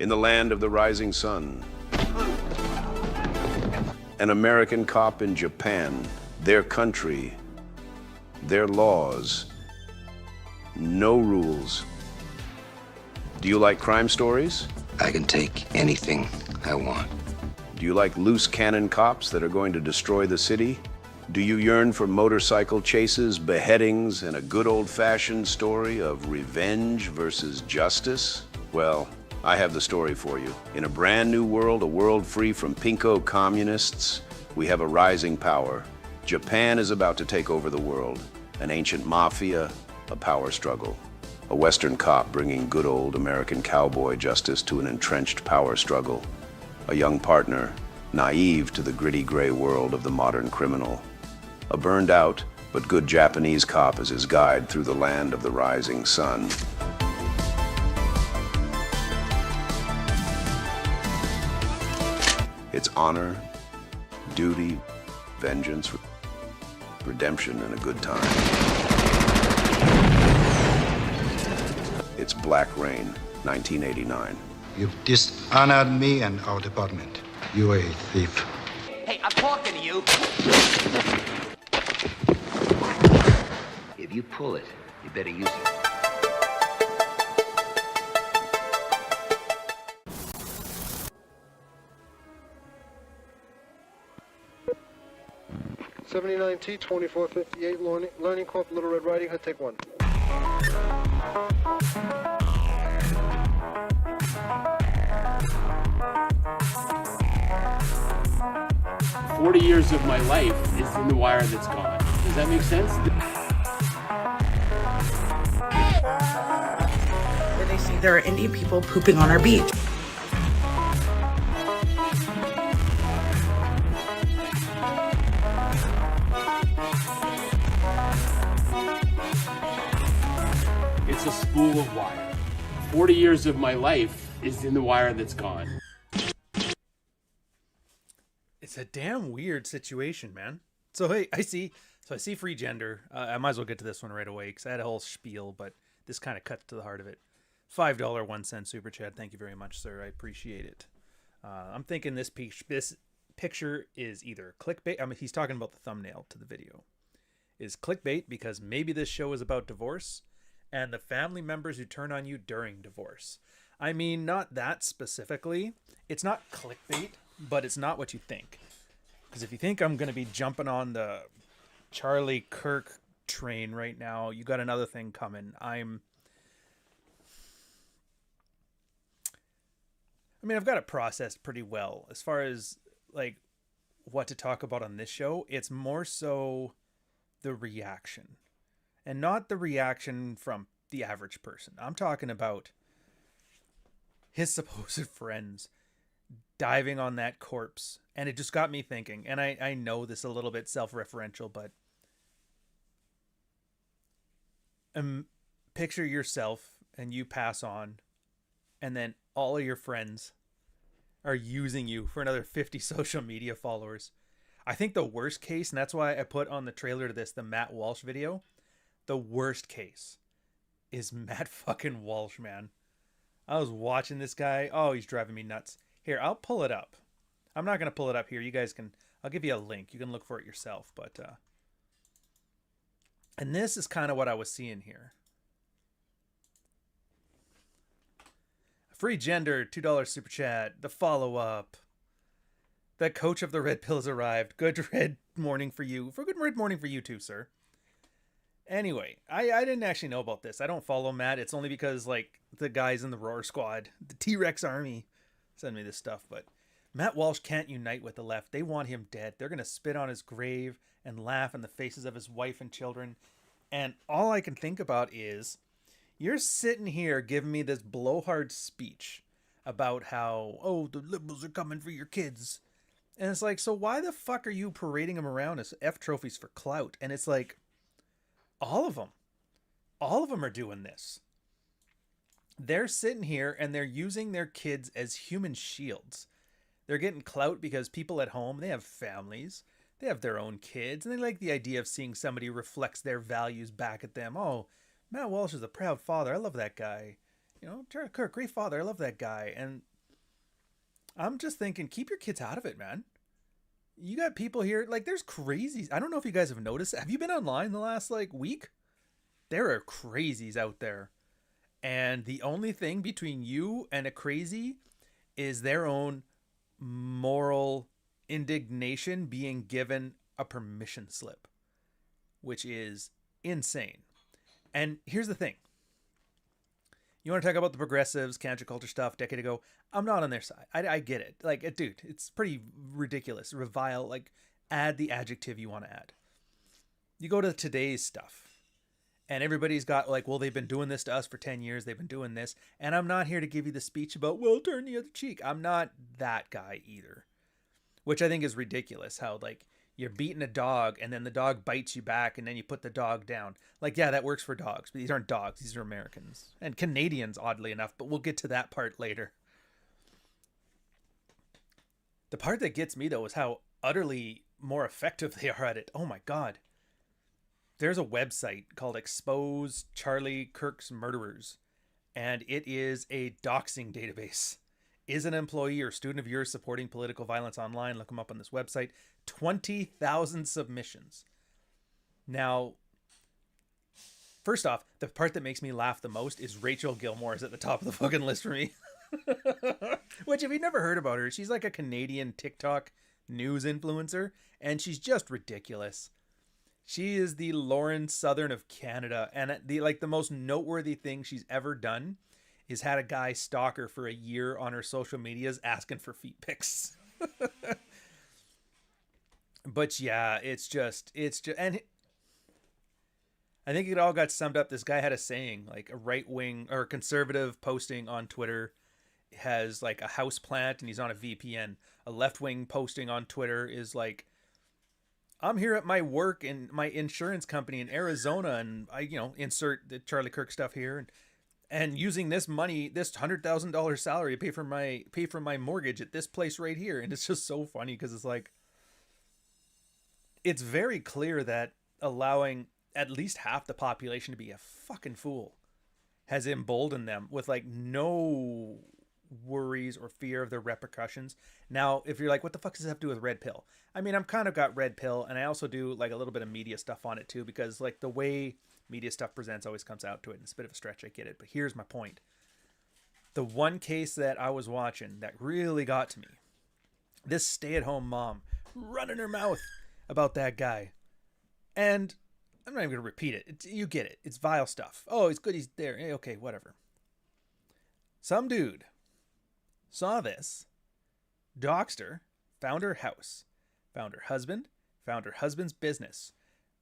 In the land of the rising sun, an American cop in Japan, their country, their laws, no rules. Do you like crime stories? I can take anything I want. Do you like loose cannon cops that are going to destroy the city? Do you yearn for motorcycle chases, beheadings, and a good old-fashioned story of revenge versus justice? Well, I have the story for you. In a brand new world, a world free from pinko communists, we have a rising power. Japan is about to take over the world. An ancient mafia, a power struggle. A Western cop bringing good old American cowboy justice to an entrenched power struggle. A young partner, naive to the gritty gray world of the modern criminal. A burned out, but good Japanese cop as his guide through the land of the rising sun. It's honor, duty, vengeance, redemption, and a good time. It's Black Rain, 1989. You've dishonored me and our department. You are a thief. Hey, I'm talking to you. If you pull it, you better use it. '79T 2458 Learning Corp. Little Red Riding Hood. Take one. 40 years of my life is in the wire that's gone. Does that make sense? Where they say there are Indian people pooping on our beach. It's a spool of wire. 40 years of my life is in the wire that's gone. It's a damn weird situation, man. So hey, I see free gender. I might as well get to this one right away because I had a whole spiel, but this kind of cuts to the heart of it. $5.01 super chat. Thank you very much, sir. I appreciate it. I'm thinking this picture is either clickbait. I mean, he's talking about the thumbnail to the video. Is clickbait because maybe this show is about divorce and the family members who turn on you during divorce. I mean, not that specifically. It's not clickbait, but it's not what you think. Because if you think I'm going to be jumping on the Charlie Kirk train right now, you got another thing coming. I've got it processed pretty well as far as like what to talk about on this show. It's more so the reaction and not the reaction from the average person. I'm talking about his supposed friends diving on that corpse, and it just got me thinking. And I know this is a little bit self-referential, but picture yourself and you pass on, and then all of your friends are using you for another 50 social media followers. I think the worst case, and that's why I put on the trailer to this the Matt Walsh video, the worst case is Matt fucking Walsh, man. I was watching this guy. Oh, he's driving me nuts. Here, I'll pull it up. I'm not going to pull it up here. You guys can, I'll give you a link. You can look for it yourself. But, and this is kind of what I was seeing here. Free gender, $2 super chat. The follow-up. The coach of the red pill has arrived. Good red morning for you. Good red morning for you too, sir. Anyway, I didn't actually know about this. I don't follow Matt. It's only because, like, the guys in the Roar Squad, the T-Rex Army, send me this stuff. But Matt Walsh can't unite with the left. They want him dead. They're going to spit on his grave and laugh in the faces of his wife and children. And all I can think about is, you're sitting here giving me this blowhard speech about how, oh, the liberals are coming for your kids. And it's like, so why the fuck are you parading them around as F trophies for clout? And it's like, all of them are doing this. They're sitting here and they're using their kids as human shields. They're getting clout because people at home, they have families, they have their own kids, and they like the idea of seeing somebody reflects their values back at them. Oh, Matt Walsh is a proud father. I love that guy. You know, Charlie Kirk, great father. I love that guy. And I'm just thinking, keep your kids out of it, man. You got people here, like, there's crazies. I don't know if you guys have noticed. Have you been online the last, like, week? There are crazies out there. And the only thing between you and a crazy is their own moral indignation being given a permission slip, which is insane. And here's the thing. You want to talk about the progressives, cancel culture stuff, decade ago? I'm not on their side. I get it. Like, dude, it's pretty ridiculous. Revile, like, add the adjective you want to add. You go to today's stuff, and everybody's got, like, well, they've been doing this to us for 10 years. They've been doing this. And I'm not here to give you the speech about, well, turn the other cheek. I'm not that guy either. Which I think is ridiculous, how, like, you're beating a dog, and then the dog bites you back, and then you put the dog down. Like, yeah, that works for dogs, but these aren't dogs. These are Americans. And Canadians, oddly enough, but we'll get to that part later. The part that gets me, though, is how utterly more effective they are at it. Oh, my God. There's a website called Expose Charlie Kirk's Murderers, and it is a doxing database. Is an employee or student of yours supporting political violence online? Look them up on this website. 20,000 submissions. Now, first off, the part that makes me laugh the most is Rachel Gilmore is at the top of the fucking list for me. Which, if you've never heard about her, she's like a Canadian TikTok news influencer, and she's just ridiculous. She is the Lauren Southern of Canada, and the most noteworthy thing she's ever done is had a guy stalk her for a year on her social medias asking for feet pics. But yeah, it's just, and I think it all got summed up. This guy had a saying, like, a right wing or conservative posting on Twitter has like a house plant and he's on a VPN. A left wing posting on Twitter is like, I'm here at my work in my insurance company in Arizona, and I, insert the Charlie Kirk stuff here, and using this money, this $100,000 salary, pay for my mortgage at this place right here. And it's just so funny because it's like, it's very clear that allowing at least half the population to be a fucking fool has emboldened them with like no worries or fear of the repercussions. Now, if you're like, what the fuck does this have to do with Red Pill? I mean, I'm kind of got Red Pill, and I also do like a little bit of media stuff on it too, because like the way media stuff presents always comes out to it. And it's a bit of a stretch, I get it. But here's my point. The one case that I was watching that really got to me, this stay-at-home mom running her mouth about that guy. And I'm not even going to repeat it. You get it. It's vile stuff. Oh, he's good. He's there. Okay, whatever. Some dude saw this, doxed her, found her house, found her husband, found her husband's business,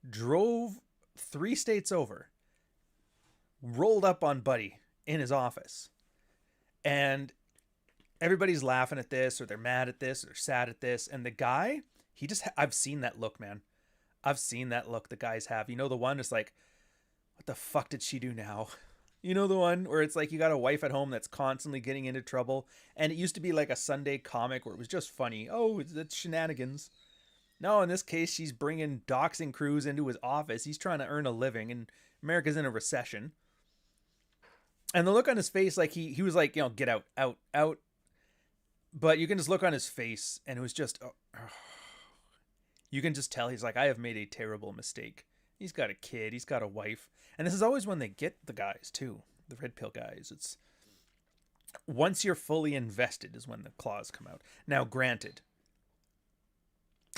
drove 3 states over, rolled up on Buddy in his office. And everybody's laughing at this, or they're mad at this, or they're sad at this. And the guy, I've seen that look, man. I've seen that look the guys have. You know, the one that's like, what the fuck did she do now? You know, the one where it's like you got a wife at home that's constantly getting into trouble. And it used to be like a Sunday comic where it was just funny. Oh, it's shenanigans. No, in this case, she's bringing doxing crews into his office. He's trying to earn a living, and America's in a recession. And the look on his face, like he was like, get out, out, out. But you can just look on his face, and it was just, you can just tell he's like, I have made a terrible mistake. He's got a kid. He's got a wife. And this is always when they get the guys, too. The red pill guys. It's once you're fully invested is when the claws come out. Now, granted,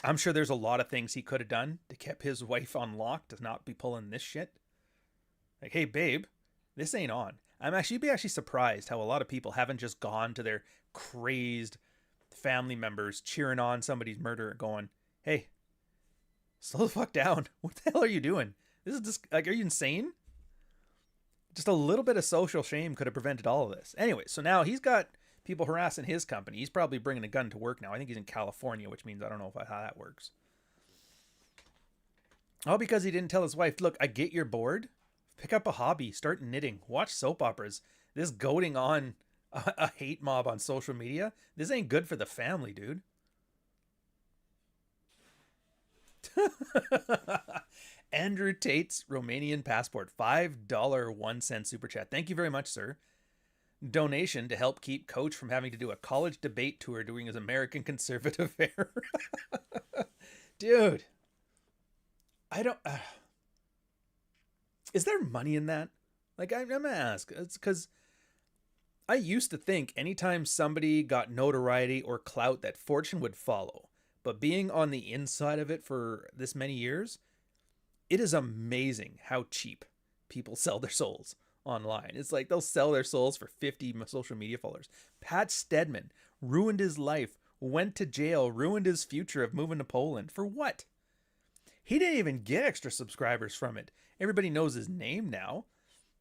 I'm sure there's a lot of things he could have done to keep his wife on lock to not be pulling this shit. Like, hey, babe, this ain't on. You'd be actually surprised how a lot of people haven't just gone to their crazed family members cheering on somebody's murder going, hey, slow the fuck down. What the hell are you doing? This is just, like, are you insane? Just a little bit of social shame could have prevented all of this. Anyway, so now he's got people harassing his company. He's probably bringing a gun to work now. I think he's in California, which means I don't know how that works. All because he didn't tell his wife, look, I get you're bored. Pick up a hobby. Start knitting. Watch soap operas. This goading on a hate mob on social media, this ain't good for the family, dude. Andrew Tate's Romanian passport, $5.01 super chat. Thank you very much, sir. Donation to help keep Coach from having to do a college debate tour during his American Conservative Fair. Dude. I don't... is there money in that? Like, I'm going to ask. It's because I used to think anytime somebody got notoriety or clout that fortune would follow. But being on the inside of it for this many years, it is amazing how cheap people sell their souls online. It's like they'll sell their souls for 50 social media followers. Pat Stedman ruined his life, went to jail, ruined his future of moving to Poland. For what? He didn't even get extra subscribers from it. Everybody knows his name now.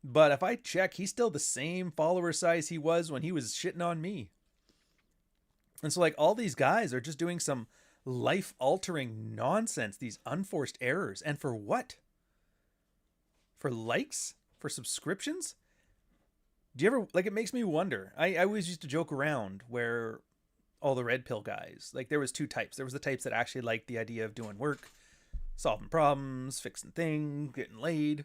But if I check, he's still the same follower size he was when he was shitting on me. And so like all these guys are just doing some life-altering nonsense, these unforced errors. And for what? For likes? For subscriptions? Do you ever, like, it makes me wonder. I always used to joke around where all the red pill guys, like there was two types. There was the types that actually liked the idea of doing work, solving problems, fixing things, getting laid.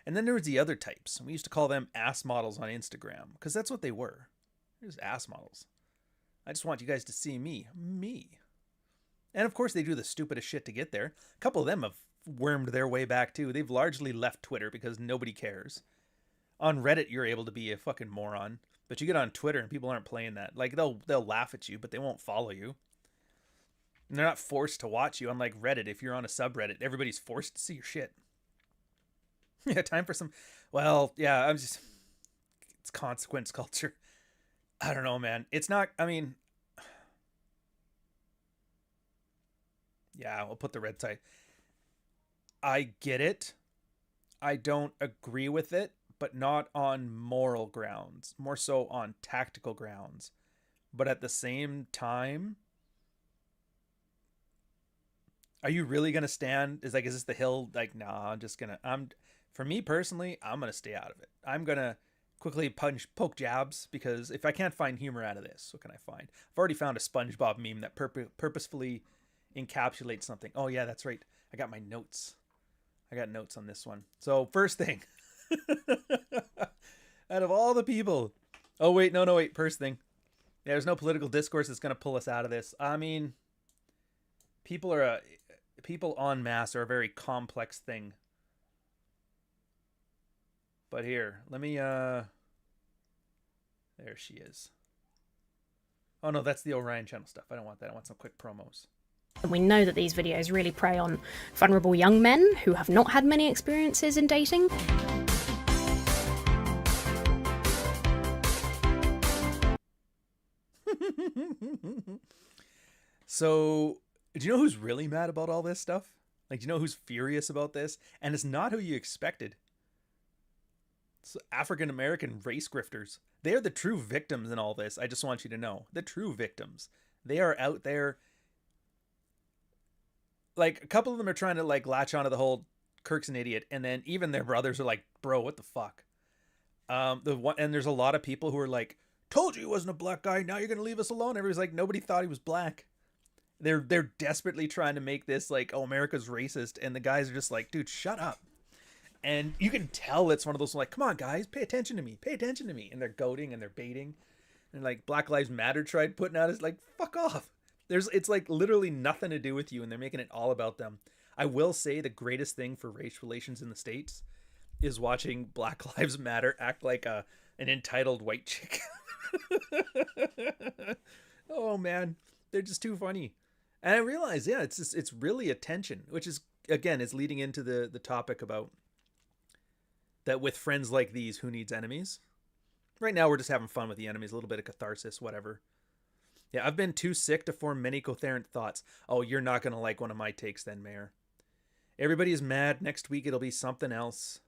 And then there was the other types. We used to call them ass models on Instagram because that's what they were. They're just ass models. I just want you guys to see me. And of course they do the stupidest shit to get there. A couple of them have wormed their way back too. They've largely left Twitter because nobody cares. On Reddit, you're able to be a fucking moron, but you get on Twitter and people aren't playing that. Like they'll laugh at you, but they won't follow you. And they're not forced to watch you. Unlike Reddit, if you're on a subreddit, everybody's forced to see your shit. Yeah, time for some. Well, yeah, it's consequence culture. I don't know, man. It's not. I mean, yeah, I'll put the red tie. I get it. I don't agree with it, but not on moral grounds, more so on tactical grounds. But at the same time, are you really going to stand? Is this the hill? Like, nah, for me personally, I'm going to stay out of it. I'm going to quickly poke jabs because if I can't find humor out of this, what can I find? I've already found a SpongeBob meme that purposefully encapsulates something. Oh yeah, that's right. I got my notes. I got notes on this one. So first thing, out of all the people, wait. First thing, yeah, there's no political discourse that's going to pull us out of this. I mean, people en masse are a very complex thing. But here, let me, there she is. Oh no, that's the Orion channel stuff. I don't want that. I want some quick promos. We know that these videos really prey on vulnerable young men who have not had many experiences in dating. So, do you know who's really mad about all this stuff? Like, do you know who's furious about this? And it's not who you expected. It's African-American race grifters. They are the true victims in all this. I just want you to know. The true victims. They are out there. Like, a couple of them are trying to, like, latch onto the whole Kirk's an idiot. And then even their brothers are like, bro, what the fuck? And there's a lot of people who are like, told you he wasn't a black guy. Now you're going to leave us alone. Everybody's like, nobody thought he was black. They're desperately trying to make this like, oh, America's racist. And the guys are just like, dude, shut up. And you can tell it's one of those like, come on, guys, pay attention to me. Pay attention to me. And they're goading and they're baiting. And like Black Lives Matter tried putting out is like, fuck off. It's like literally nothing to do with you. And they're making it all about them. I will say the greatest thing for race relations in the States is watching Black Lives Matter act like an entitled white chick. Oh man, they're just too funny. And I realize, yeah, it's really attention, which is, again, is leading into the topic about that with friends like these, who needs enemies? Right now, we're just having fun with the enemies, a little bit of catharsis, whatever. Yeah, I've been too sick to form many coherent thoughts. Oh, you're not going to like one of my takes then, Mayor. Everybody is mad. Next week, it'll be something else.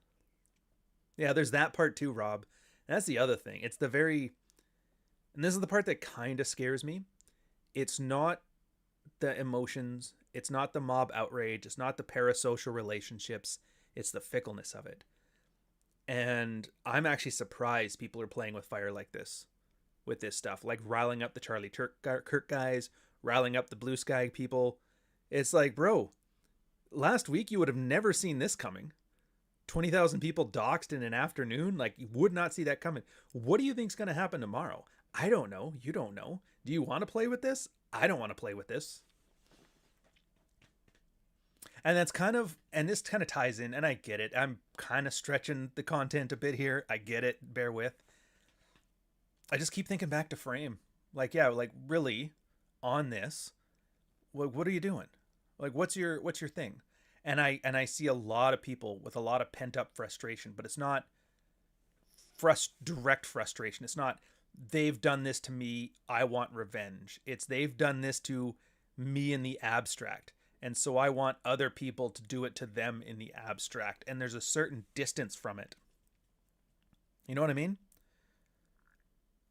Yeah, there's that part too, Rob. And that's the other thing. It's the very... And this is the part that kind of scares me. It's not the emotions. It's not the mob outrage. It's not the parasocial relationships. It's the fickleness of it. And I'm actually surprised people are playing with fire like this. With this stuff. Like riling up the Charlie Kirk guys. Riling up the Blue Sky people. It's like, bro, last week you would have never seen this coming. 20,000 people doxxed in an afternoon. Like, you would not see that coming. What do you think's going to happen tomorrow? I don't know. You don't know. Do you want to play with this? I don't want to play with this. And that's kind of, and this kind of ties in, and I get it. I'm kind of stretching the content a bit here. I get it. Bear with. I just keep thinking back to Frame. Like, yeah, like, really, on this, what are you doing? Like, what's your thing? And I see a lot of people with a lot of pent up frustration, but it's not direct frustration. It's not, they've done this to me, I want revenge. It's, they've done this to me in the abstract, and so I want other people to do it to them in the abstract. And there's a certain distance from it. You know what I mean?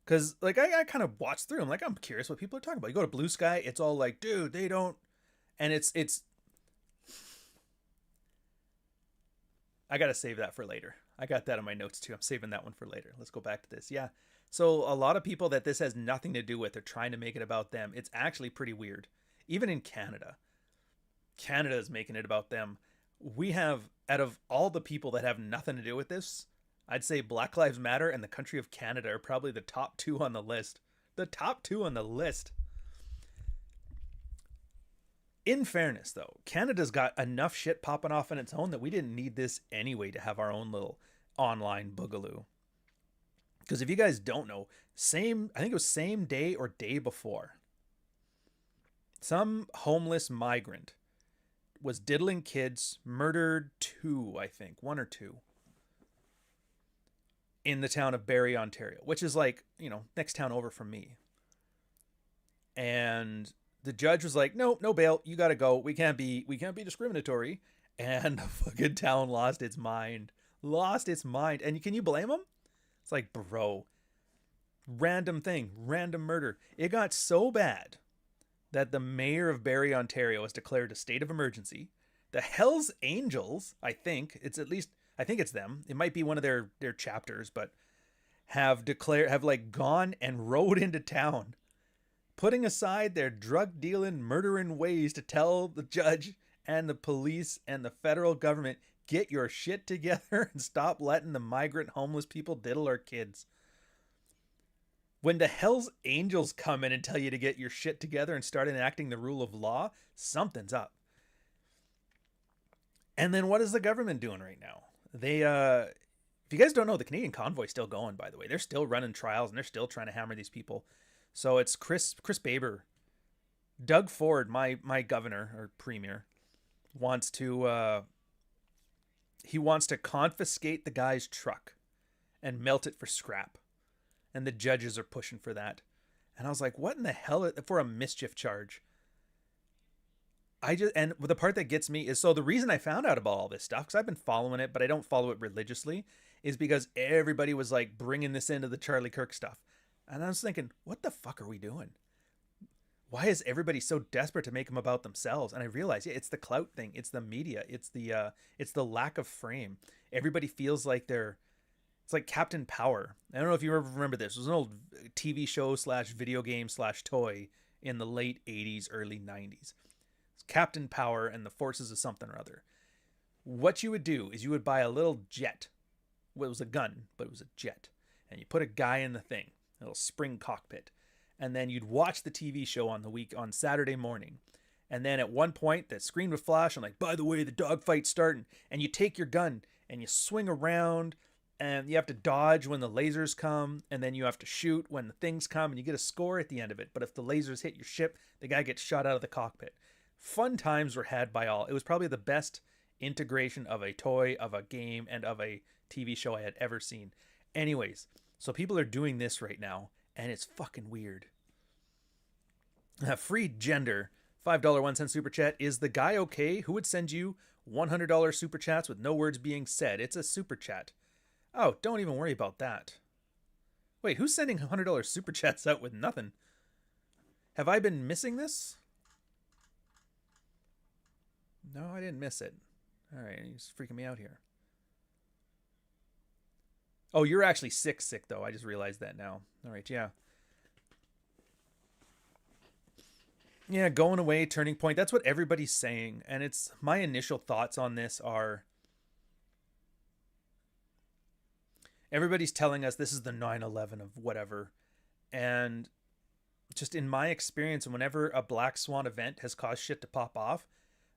Because, like, I kind of watch through them. Like, I'm curious what people are talking about. You go to Blue Sky, it's all like, dude, they don't... And it's... I got to save that for later. I got that in my notes, too. I'm saving that one for later. Let's go back to this. Yeah. So, a lot of people that this has nothing to do with are trying to make it about them. It's actually pretty weird. Even in Canada. Canada is making it about them. We have, out of all the people that have nothing to do with this... I'd say Black Lives Matter and the country of Canada are probably the top two on the list. The top two on the list. In fairness, though, Canada's got enough shit popping off on its own that we didn't need this anyway to have our own little online boogaloo. Because if you guys don't know, I think it was same day or day before, some homeless migrant was diddling kids, murdered one or two. In the town of Barrie, Ontario, which is like, next town over from me. And the judge was like, no bail, you gotta go. We can't be discriminatory. And the fucking town lost its mind. And can you blame them? It's like, bro, random murder. It got so bad that the mayor of Barrie, Ontario has declared a state of emergency. The Hells Angels, I think it's them. It might be one of their chapters, but have gone and rode into town, putting aside their drug dealing, murdering ways to tell the judge and the police and the federal government, get your shit together and stop letting the migrant homeless people diddle our kids. When the Hells Angels come in and tell you to get your shit together and start enacting the rule of law, something's up. And then what is the government doing right now? They, if you guys don't know, the Canadian convoy's still going, by the way. They're still running trials and they're still trying to hammer these people. So it's Chris Baber. Doug Ford, my governor or premier, wants to confiscate the guy's truck and melt it for scrap. And the judges are pushing for that. And I was like, what in the hell, for a mischief charge? And the part that gets me is, so the reason I found out about all this stuff, because I've been following it, but I don't follow it religiously, is because everybody was like bringing this into the Charlie Kirk stuff. And I was thinking, what the fuck are we doing? Why is everybody so desperate to make them about themselves? And I realized, yeah, it's the clout thing. It's the media. It's the lack of frame. Everybody feels like it's like Captain Power. I don't know if you ever remember this. It was an old TV show / video game / toy in the late 80s, early 90s. Captain Power and the forces of something or other. What you would do is you would buy a little jet. Well, it was a gun, but it was a jet. And you put a guy in the thing, a little spring cockpit. And then you'd watch the TV show on Saturday morning. And then at one point, the screen would flash and like, by the way, the dogfight's starting. And you take your gun and you swing around and you have to dodge when the lasers come. And then you have to shoot when the things come and you get a score at the end of it. But if the lasers hit your ship, the guy gets shot out of the cockpit. Fun times were had by all. It was probably the best integration of a toy, of a game, and of a TV show I had ever seen. Anyways, so people are doing this right now, and it's fucking weird. Free Gender, $5 1 cent super chat. Is the guy okay? Who would send you $100 super chats with no words being said? It's a super chat. Oh, don't even worry about that. Wait, who's sending $100 super chats out with nothing? Have I been missing this? No, I didn't miss it. All right, he's freaking me out here. Oh, you're actually sick, though. I just realized that now. All right, yeah. Yeah, going away, turning point. That's what everybody's saying. And it's my initial thoughts on this are, Everybody's telling us this is the 9/11 of whatever. And just in my experience, whenever a black swan event has caused shit to pop off,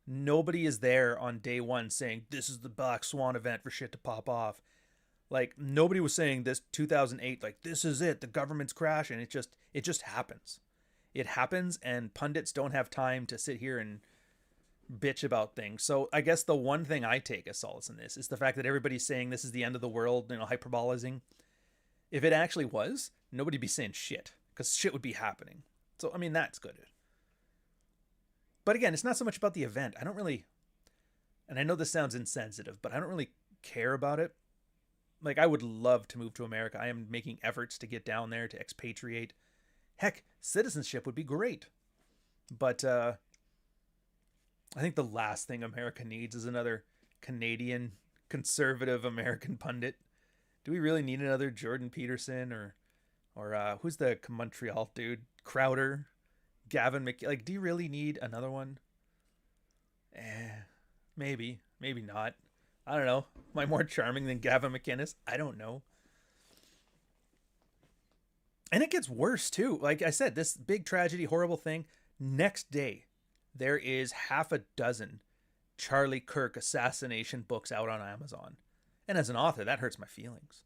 nobody is there on day one saying this is the black swan event for shit to pop off. Like, nobody was saying this 2008, like, this is it, the government's crashing. It just happens. It happens, and pundits don't have time to sit here and bitch about things. So I guess the one thing I take as solace in this is the fact that everybody's saying this is the end of the world, hyperbolizing. If it actually was, nobody'd be saying shit, because shit would be happening. So, I mean, that's good. But again, it's not so much about the event. I don't really, and I know this sounds insensitive, but I don't really care about it. Like, I would love to move to America. I am making efforts to get down there, to expatriate. Heck, citizenship would be great. But I think the last thing America needs is another Canadian conservative American pundit. Do we really need another Jordan Peterson or who's the Montreal dude? Crowder? Gavin McKinnis? Like, do you really need another one? Maybe. Maybe not. I don't know. Am I more charming than Gavin McKinnis? I don't know. And it gets worse, too. Like I said, this big tragedy, horrible thing. Next day, there is half a dozen Charlie Kirk assassination books out on Amazon. And as an author, that hurts my feelings.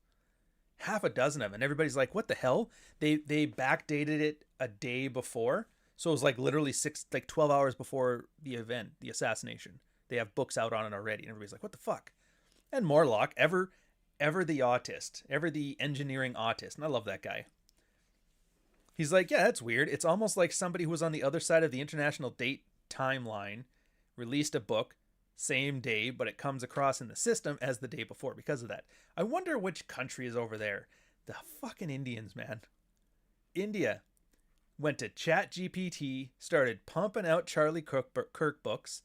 Half a dozen of them. And everybody's like, what the hell? They backdated it a day before. So it was like literally 12 hours before the event, the assassination. They have books out on it already. And everybody's like, what the fuck? And Morlock, ever the autist, ever the engineering autist. And I love that guy. He's like, yeah, that's weird. It's almost like somebody who was on the other side of the international date timeline released a book same day, but it comes across in the system as the day before because of that. I wonder which country is over there. The fucking Indians, man. India went to ChatGPT, started pumping out Charlie Kirk books,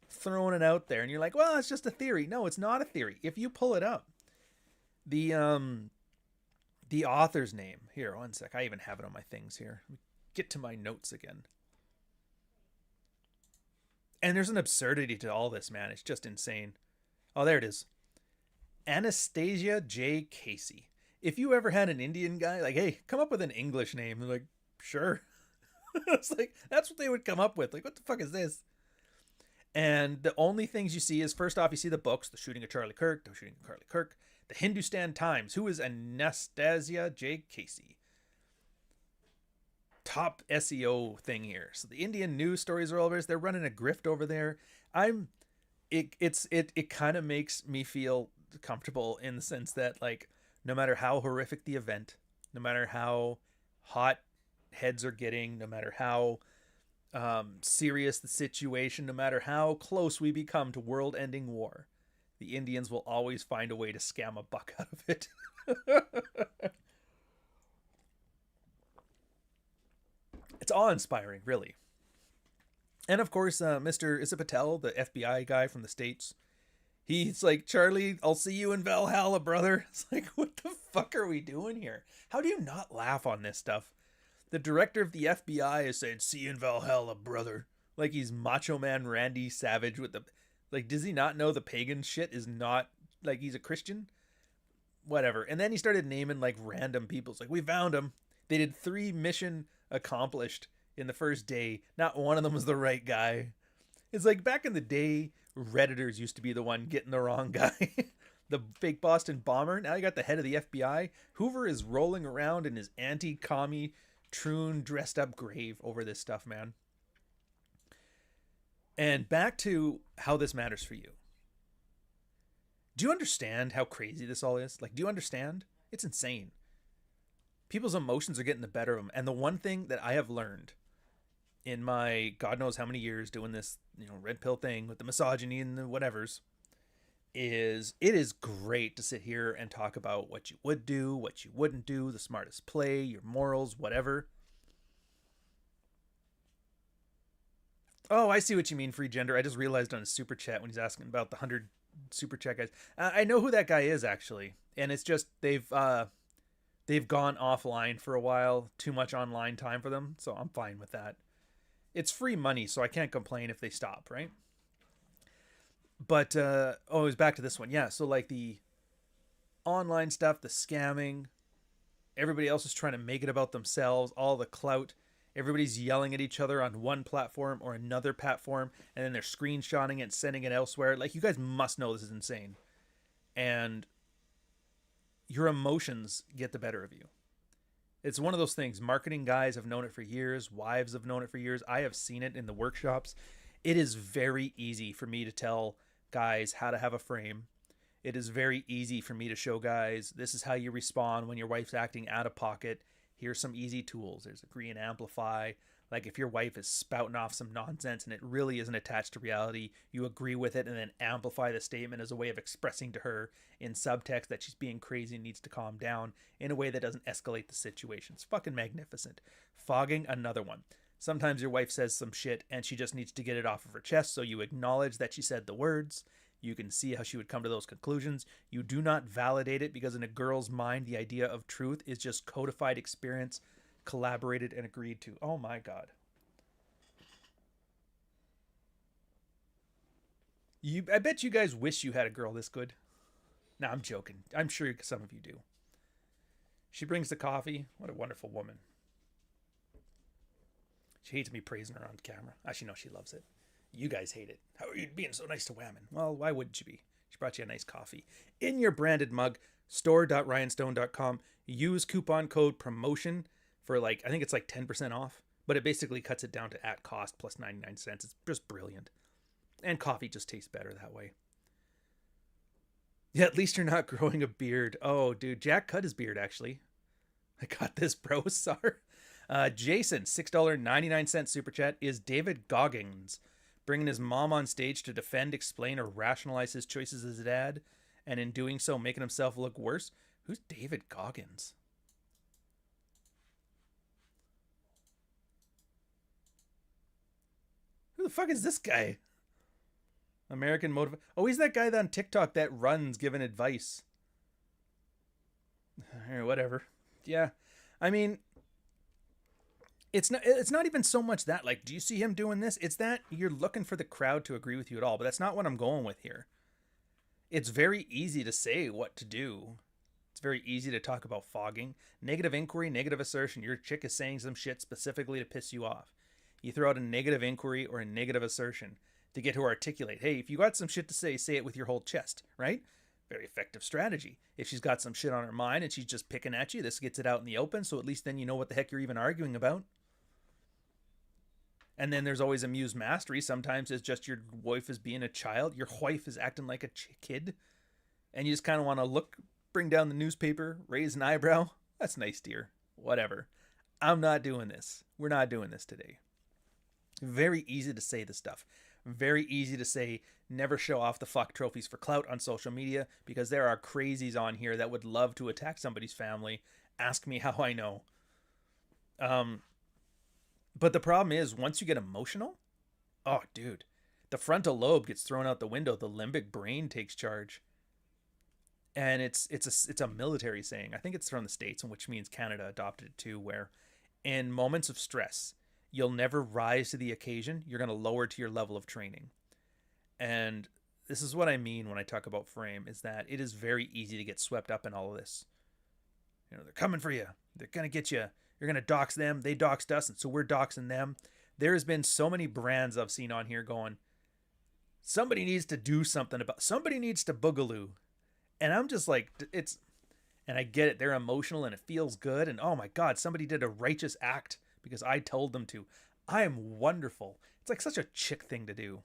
throwing it out there, and you're like, well, it's just a theory. No, it's not a theory. If you pull it up, the author's name, here, one sec, I even have it on my things here. Let me get to my notes again. And there's an absurdity to all this, man. It's just insane. Oh, there it is. Anastasia J. Casey. If you ever had an Indian guy, like, hey, come up with an English name. They're like, sure. It's like, that's what they would come up with. Like, what the fuck is this? And the only things you see is, first off, you see the books, The Shooting of Charlie Kirk, the Hindustan Times. Who is Anastasia J. Casey? Top SEO thing here. So the Indian news stories are all over. They're running a grift over there. It kind of makes me feel comfortable in the sense that, like, no matter how horrific the event, no matter how hot heads are getting, no matter how serious the situation, no matter how close we become to world-ending war, the Indians will always find a way to scam a buck out of it. It's awe-inspiring, really. And of course, Mr. Issa Patel, the FBI guy from the States, he's like, Charlie, I'll see you in Valhalla, brother. It's like, what the fuck are we doing here? How do you not laugh on this stuff? The director of the FBI is saying, see you in Valhalla, brother. Like he's Macho Man Randy Savage with the... Like, does he not know the pagan shit is not... Like, he's a Christian? Whatever. And then he started naming, like, random people. It's like, we found him. They did 3 mission accomplished in the first day. Not one of them was the right guy. It's like, back in the day, Redditors used to be the one getting the wrong guy. The fake Boston bomber. Now you got the head of the FBI. Hoover is rolling around in his anti-commie troon dressed up grave over this stuff, man. And back to how this matters for you. Do you understand how crazy this all is? Like, do you understand? It's insane. People's emotions are getting the better of them. And the one thing that I have learned in my God knows how many years doing this, red pill thing with the misogyny and the whatevers, is it is great to sit here and talk about what you would do, what you wouldn't do, the smartest play, your morals, whatever. Oh, I see what you mean, Free Gender. I just realized on his super chat when he's asking about the 100 super chat guys. I know who that guy is, actually. And it's just they've gone offline for a while. Too much online time for them. So I'm fine with that. It's free money, so I can't complain if they stop, right? But, it was back to this one. Yeah, so like the online stuff, the scamming, everybody else is trying to make it about themselves, all the clout. Everybody's yelling at each other on one platform or another platform, and then they're screenshotting it and sending it elsewhere. Like, you guys must know this is insane. And your emotions get the better of you. It's one of those things. Marketing guys have known it for years. Wives have known it for years. I have seen it in the workshops. It is very easy for me to tell guys how to have a frame. It is very easy for me to show guys, this is how you respond when your wife's acting out of pocket. Here's some easy tools. There's agree and amplify. Like, if your wife is spouting off some nonsense and it really isn't attached to reality, you agree with it and then amplify the statement as a way of expressing to her in subtext that she's being crazy and needs to calm down in a way that doesn't escalate the situation. It's fucking magnificent. Fogging, another one. Sometimes your wife says some shit and she just needs to get it off of her chest, so you acknowledge that she said the words. You can see how she would come to those conclusions. You do not validate it, because in a girl's mind, the idea of truth is just codified experience, collaborated and agreed to. Oh my God. I bet you guys wish you had a girl this good. No, I'm joking. I'm sure some of you do. She brings the coffee. What a wonderful woman. She hates me praising her on camera. Actually, no, she loves it. You guys hate it. How are you being so nice to women? Well, why wouldn't you be? She brought you a nice coffee in your branded mug. Store.ryanstone.com. Use coupon code promotion for, I think it's 10% off, but it basically cuts it down to at cost plus 99 cents. It's just brilliant. And coffee just tastes better that way. Yeah, at least you're not growing a beard. Oh, dude, Jack cut his beard, actually. I got this, bro. Sorry. Jason, $6.99 super chat. Is David Goggins bringing his mom on stage to defend, explain, or rationalize his choices as a dad, and in doing so making himself look worse? Who's David Goggins? Who the fuck is this guy? American motive. Oh, he's that guy on TikTok that runs giving advice. Or whatever. Yeah. I mean, it's not even so much that, do you see him doing this? It's that you're looking for the crowd to agree with you at all, but that's not what I'm going with here. It's very easy to say what to do. It's very easy to talk about fogging. Negative inquiry, negative assertion. Your chick is saying some shit specifically to piss you off. You throw out a negative inquiry or a negative assertion to get her to articulate, hey, if you got some shit to say it with your whole chest, right? Very effective strategy. If she's got some shit on her mind and she's just picking at you, this gets it out in the open, so at least then you know what the heck you're even arguing about. And then there's always amuse mastery. Sometimes it's just your wife is being a child. Your wife is acting like a kid. And you just kind of want to bring down the newspaper, raise an eyebrow. That's nice, dear. Whatever. I'm not doing this. We're not doing this today. Very easy to say this stuff. Very easy to say, never show off the fuck trophies for clout on social media, because there are crazies on here that would love to attack somebody's family. Ask me how I know. But the problem is, once you get emotional, oh, dude, the frontal lobe gets thrown out the window. The limbic brain takes charge. And it's a military saying. I think it's from the States, which means Canada adopted it too, where in moments of stress, you'll never rise to the occasion. You're going to lower to your level of training. And this is what I mean when I talk about frame, is that it is very easy to get swept up in all of this. You know, they're coming for you. They're going to get you. You're going to dox them. They doxed us, and so we're doxing them. There has been so many brands I've seen on here going, somebody needs to do something somebody needs to boogaloo. And I'm just like, and I get it. They're emotional and it feels good. And oh my God, somebody did a righteous act because I told them to. I am wonderful. It's like such a chick thing to do.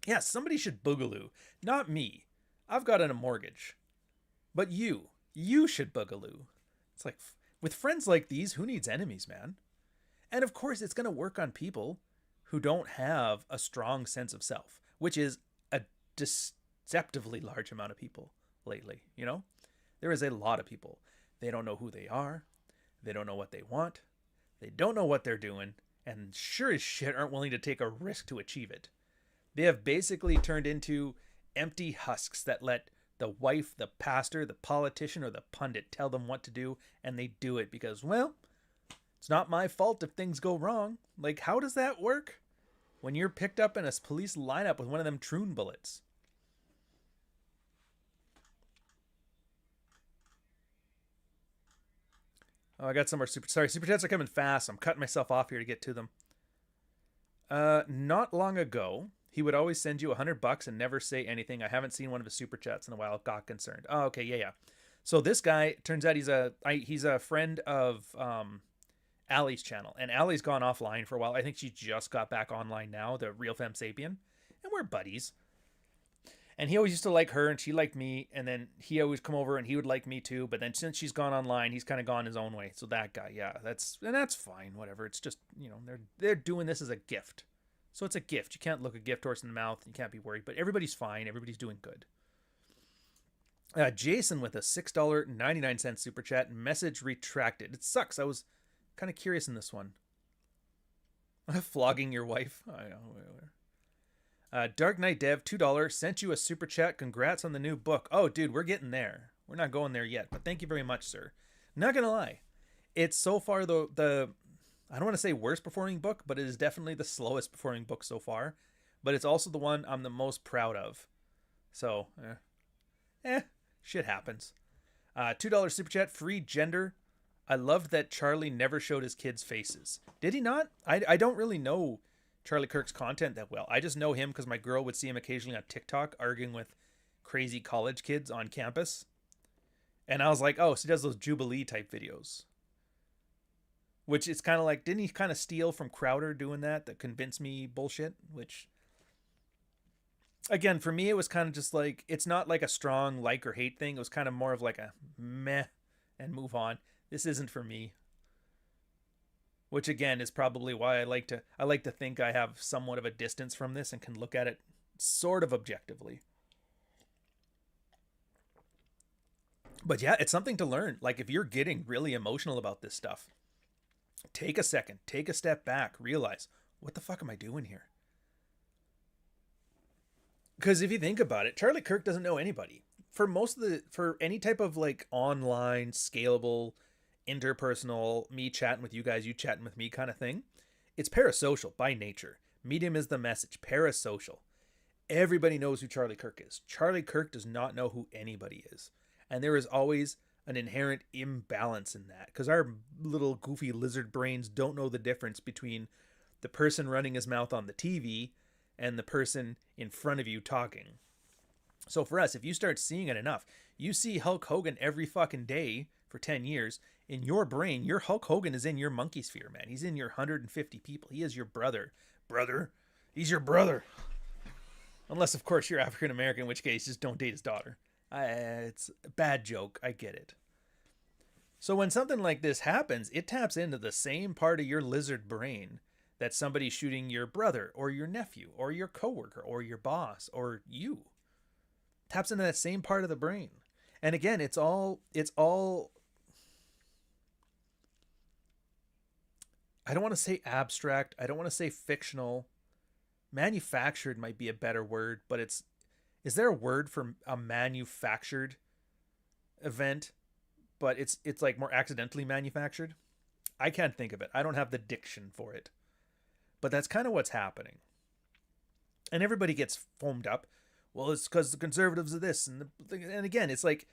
Yeah, somebody should boogaloo. Not me. I've got a mortgage. But you should boogaloo. It's like, with friends like these, who needs enemies, man? And of course, it's going to work on people who don't have a strong sense of self, which is a deceptively large amount of people lately, you know? There is a lot of people. They don't know who they are. They don't know what they want. They don't know what they're doing. And sure as shit aren't willing to take a risk to achieve it. They have basically turned into empty husks that let the wife, the pastor, the politician, or the pundit tell them what to do, and they do it because, well, it's not my fault if things go wrong. Like, how does that work when you're picked up in a police lineup with one of them Troon bullets? Oh, I got some more super chats are coming fast. I'm cutting myself off here to get to them. Not long ago, he would always send you $100 and never say anything. I haven't seen one of his super chats in a while. Got concerned. Oh, okay, yeah. So this guy, turns out he's a friend of Allie's channel, and Allie's gone offline for a while. I think she just got back online now, the Real Femme Sapien, and we're buddies. And he always used to like her, and she liked me, and then he always come over, and he would like me too. But then since she's gone online, he's kind of gone his own way. So that guy, yeah, that's fine, whatever. It's just, you know, they're doing this as a gift. So it's a gift. You can't look a gift horse in the mouth. You can't be worried. But everybody's fine. Everybody's doing good. Jason with a $6.99 super chat. Message retracted. It sucks. I was kind of curious in this one. Flogging your wife. I know. Dark Knight Dev, $2, sent you a super chat. Congrats on the new book. Oh, dude, we're getting there. We're not going there yet, but thank you very much, sir. Not gonna lie, it's so far the I don't want to say worst performing book, but it is definitely the slowest performing book so far. But it's also the one I'm the most proud of. So, shit happens. $2 super chat, free gender. I loved that Charlie never showed his kids' faces. Did he not? I don't really know Charlie Kirk's content that well. I just know him because my girl would see him occasionally on TikTok arguing with crazy college kids on campus. And I was like, oh, so he does those Jubilee type videos. Which is kind of like, didn't he kind of steal from Crowder doing that convinced me bullshit? Which, again, for me, it was kind of just like, it's not like a strong like or hate thing. It was kind of more of like a meh and move on. This isn't for me. Which again is probably why I like to think I have somewhat of a distance from this and can look at it sort of objectively. But yeah, it's something to learn. Like if you're getting really emotional about this stuff, take a second, take a step back, realize, what the fuck am I doing here? Because if you think about it, Charlie Kirk doesn't know anybody. For any type of like online, scalable, interpersonal, me chatting with you guys, you chatting with me kind of thing, it's parasocial by nature. Medium is the message. Parasocial. Everybody knows who Charlie Kirk is. Charlie Kirk does not know who anybody is. And there is always an inherent imbalance in that, because our little goofy lizard brains don't know the difference between the person running his mouth on the TV and the person in front of you talking. So for us, if you start seeing it enough, you see Hulk Hogan every fucking day for 10 years, in your brain, your Hulk Hogan is in your monkey sphere, man. He's in your 150 people. He is your brother. Brother. He's your brother. Unless, of course, you're African American, in which case, just don't date his daughter. It's a bad joke. I get it. So when something like this happens, it taps into the same part of your lizard brain that somebody's shooting your brother or your nephew or your coworker or your boss or you. Taps into that same part of the brain. And again, it's all I don't want to say abstract. I don't want to say fictional. Manufactured might be a better word, but is there a word for a manufactured event, but it's like more accidentally manufactured? I can't think of it. I don't have the diction for it. But that's kind of what's happening. And everybody gets foamed up. Well, it's because the conservatives are this. And again, it's like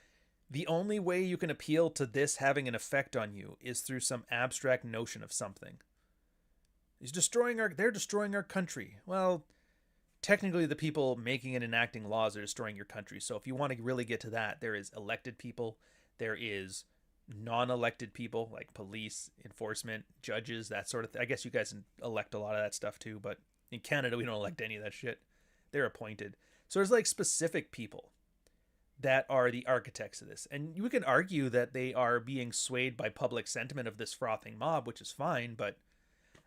the only way you can appeal to this having an effect on you is through some abstract notion of something. They're destroying our country. Well, technically the people making and enacting laws are destroying your country. So if you want to really get to that, there is elected people. There is non-elected people like police, enforcement, judges, that sort of thing. I guess you guys elect a lot of that stuff too, but in Canada, we don't elect any of that shit. They're appointed. So there's like specific people that are the architects of this. And you can argue that they are being swayed by public sentiment of this frothing mob, which is fine. But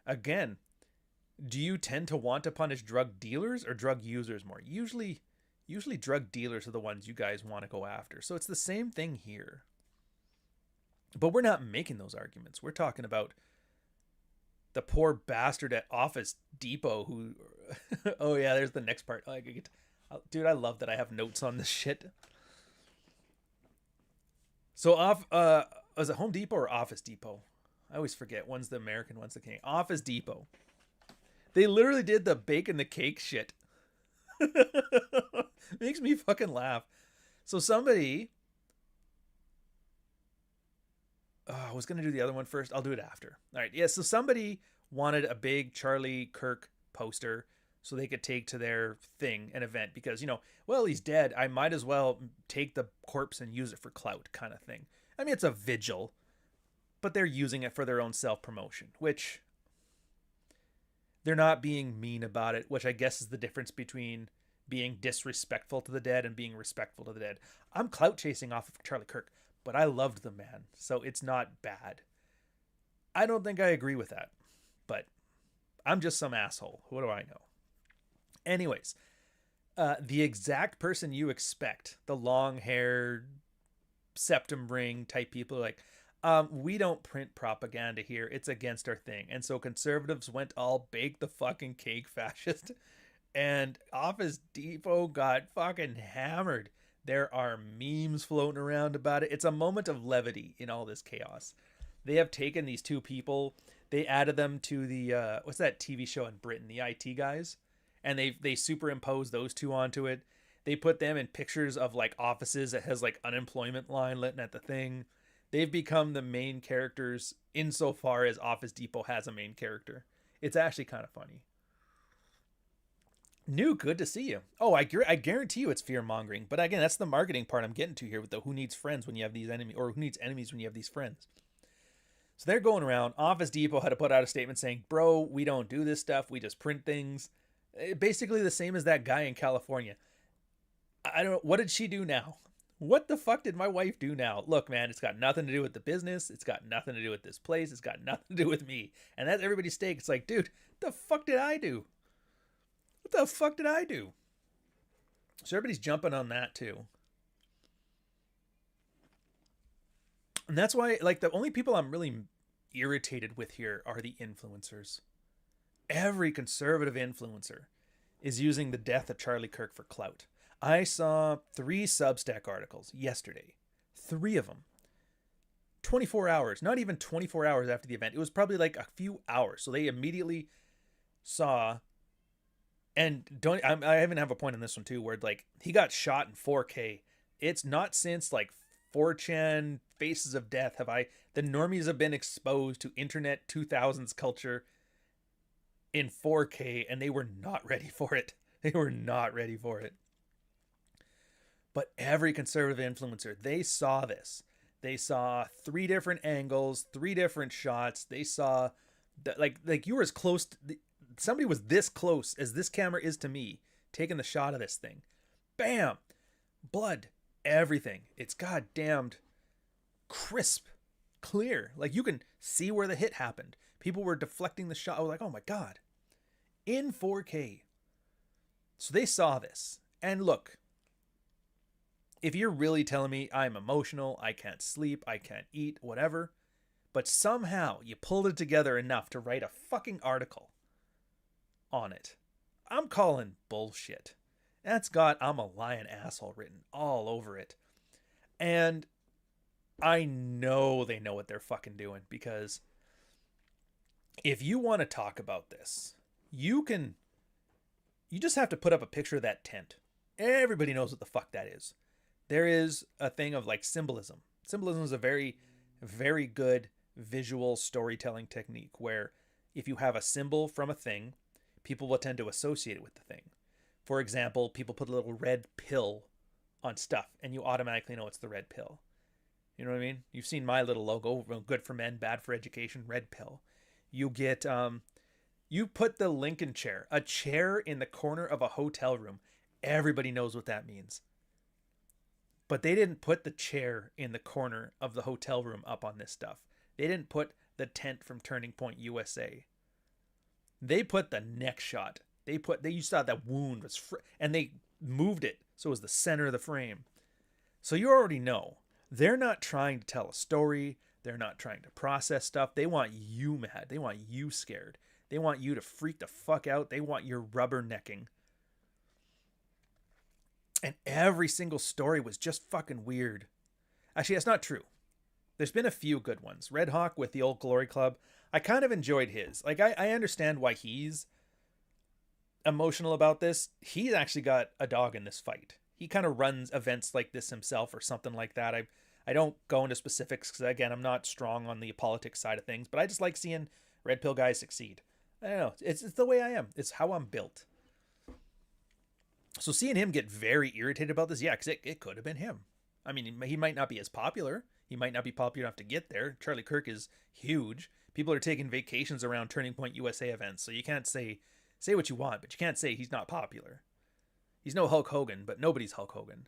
again, do you tend to want to punish drug dealers or drug users more? Usually drug dealers are the ones you guys want to go after. So it's the same thing here. But we're not making those arguments. We're talking about the poor bastard at Office Depot who... oh yeah, there's the next part. Dude, I love that I have notes on this shit. So was it Home Depot or Office Depot? I always forget. One's the American, one's the Canadian. Office Depot. They literally did the bake and the cake shit. Makes me fucking laugh. So somebody... I was going to do the other one first. I'll do it after. All right. Yeah. So somebody wanted a big Charlie Kirk poster so they could take to their thing, an event, because, well, he's dead. I might as well take the corpse and use it for clout kind of thing. I mean, it's a vigil, but they're using it for their own self-promotion, which they're not being mean about it, which I guess is the difference between being disrespectful to the dead and being respectful to the dead. I'm clout chasing off of Charlie Kirk, but I loved the man, so it's not bad. I don't think I agree with that, but I'm just some asshole. What do I know? Anyways, the exact person you expect, the long-haired septum ring type people, are like, we don't print propaganda here. It's against our thing. And so conservatives went all bake the fucking cake fascist, and Office Depot got fucking hammered. There are memes floating around about it. It's a moment of levity in all this chaos. They have taken these two people, they added them to the, what's that TV show in Britain, the IT guys? And they superimpose those two onto it. They put them in pictures of like offices that has like unemployment line lit at the thing. They've become the main characters insofar as Office Depot has a main character. It's actually kind of funny. New, good to see you. Oh, I guarantee you it's fear mongering. But again, that's the marketing part I'm getting to here with the who needs friends when you have these enemies, or who needs enemies when you have these friends. So they're going around. Office Depot had to put out a statement saying, bro, we don't do this stuff. We just print things. Basically the same as that guy in California. I don't know. What did she do now? What the fuck did my wife do now? Look, man, it's got nothing to do with the business. It's got nothing to do with this place. It's got nothing to do with me. And that's everybody's stake. It's like, dude, what the fuck did I do? What the fuck did I do? So everybody's jumping on that too. And that's why, like, the only people I'm really irritated with here are the influencers. Every conservative influencer is using the death of Charlie Kirk for clout. I saw 3 Substack articles yesterday. 3 of them. 24 hours. Not even 24 hours after the event. It was probably like a few hours. So they immediately saw... And I even have a point on this one too, where like he got shot in 4K. It's not since like 4chan Faces of Death the normies have been exposed to internet 2000s culture in 4K, and they were not ready for it. They were not ready for it. But every conservative influencer, they saw this. They saw 3 different angles, 3 different shots. They saw that like you were as close to somebody was this close as this camera is to me, taking the shot of this thing. Bam! Blood. Everything. It's goddamned crisp. Clear. Like you can see where the hit happened. People were deflecting the shot. I was like, oh my God. In 4K. So they saw this. And look, if you're really telling me I'm emotional, I can't sleep, I can't eat, whatever, but somehow you pulled it together enough to write a fucking article on it, I'm calling bullshit. That's got I'm a lying asshole written all over it. And I know they know what they're fucking doing, because if you want to talk about this, you just have to put up a picture of that tent. Everybody knows what the fuck that is. There is a thing of like symbolism. Symbolism is a very, very good visual storytelling technique where if you have a symbol from a thing, people will tend to associate it with the thing. For example, people put a little red pill on stuff and you automatically know it's the red pill. You know what I mean? You've seen my little logo, good for men, bad for education, red pill. You get, you put the Lincoln chair, a chair in the corner of a hotel room. Everybody knows what that means. But they didn't put the chair in the corner of the hotel room up on this stuff. They didn't put the tent from Turning Point USA. They put the neck shot. You saw that wound was, and they moved it so it was the center of the frame. So you already know. They're not trying to tell a story. They're not trying to process stuff. They want you mad. They want you scared. They want you to freak the fuck out. They want your rubbernecking. And every single story was just fucking weird. Actually, that's not true. There's been a few good ones. Red Hawk with the Old Glory Club. I kind of enjoyed his. Like, I understand why he's emotional about this. He's actually got a dog in this fight. He kind of runs events like this himself or something like that. I I don't go into specifics because, again, I'm not strong on the politics side of things, but I just like seeing red pill guys succeed. I don't know. It's the way I am. It's how I'm built. So seeing him get very irritated about this, yeah, because it could have been him. I mean, he might not be as popular. He might not be popular enough to get there. Charlie Kirk is huge. People are taking vacations around Turning Point USA events, so you can't say what you want, but you can't say he's not popular. He's no Hulk Hogan, but nobody's Hulk Hogan.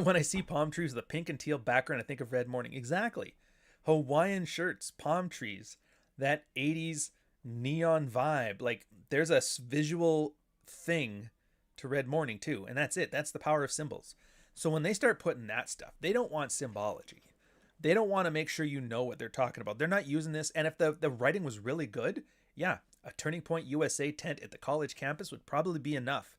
When I see palm trees with a pink and teal background, I think of Red Morning. Exactly. Hawaiian shirts, palm trees, that 80s neon vibe. Like, there's a visual thing to Red Morning too, and that's it. That's the power of symbols. So when they start putting that stuff, they don't want symbology. They don't want to make sure you know what they're talking about. They're not using this. And if the writing was really good, yeah, a Turning Point USA tent at the college campus would probably be enough.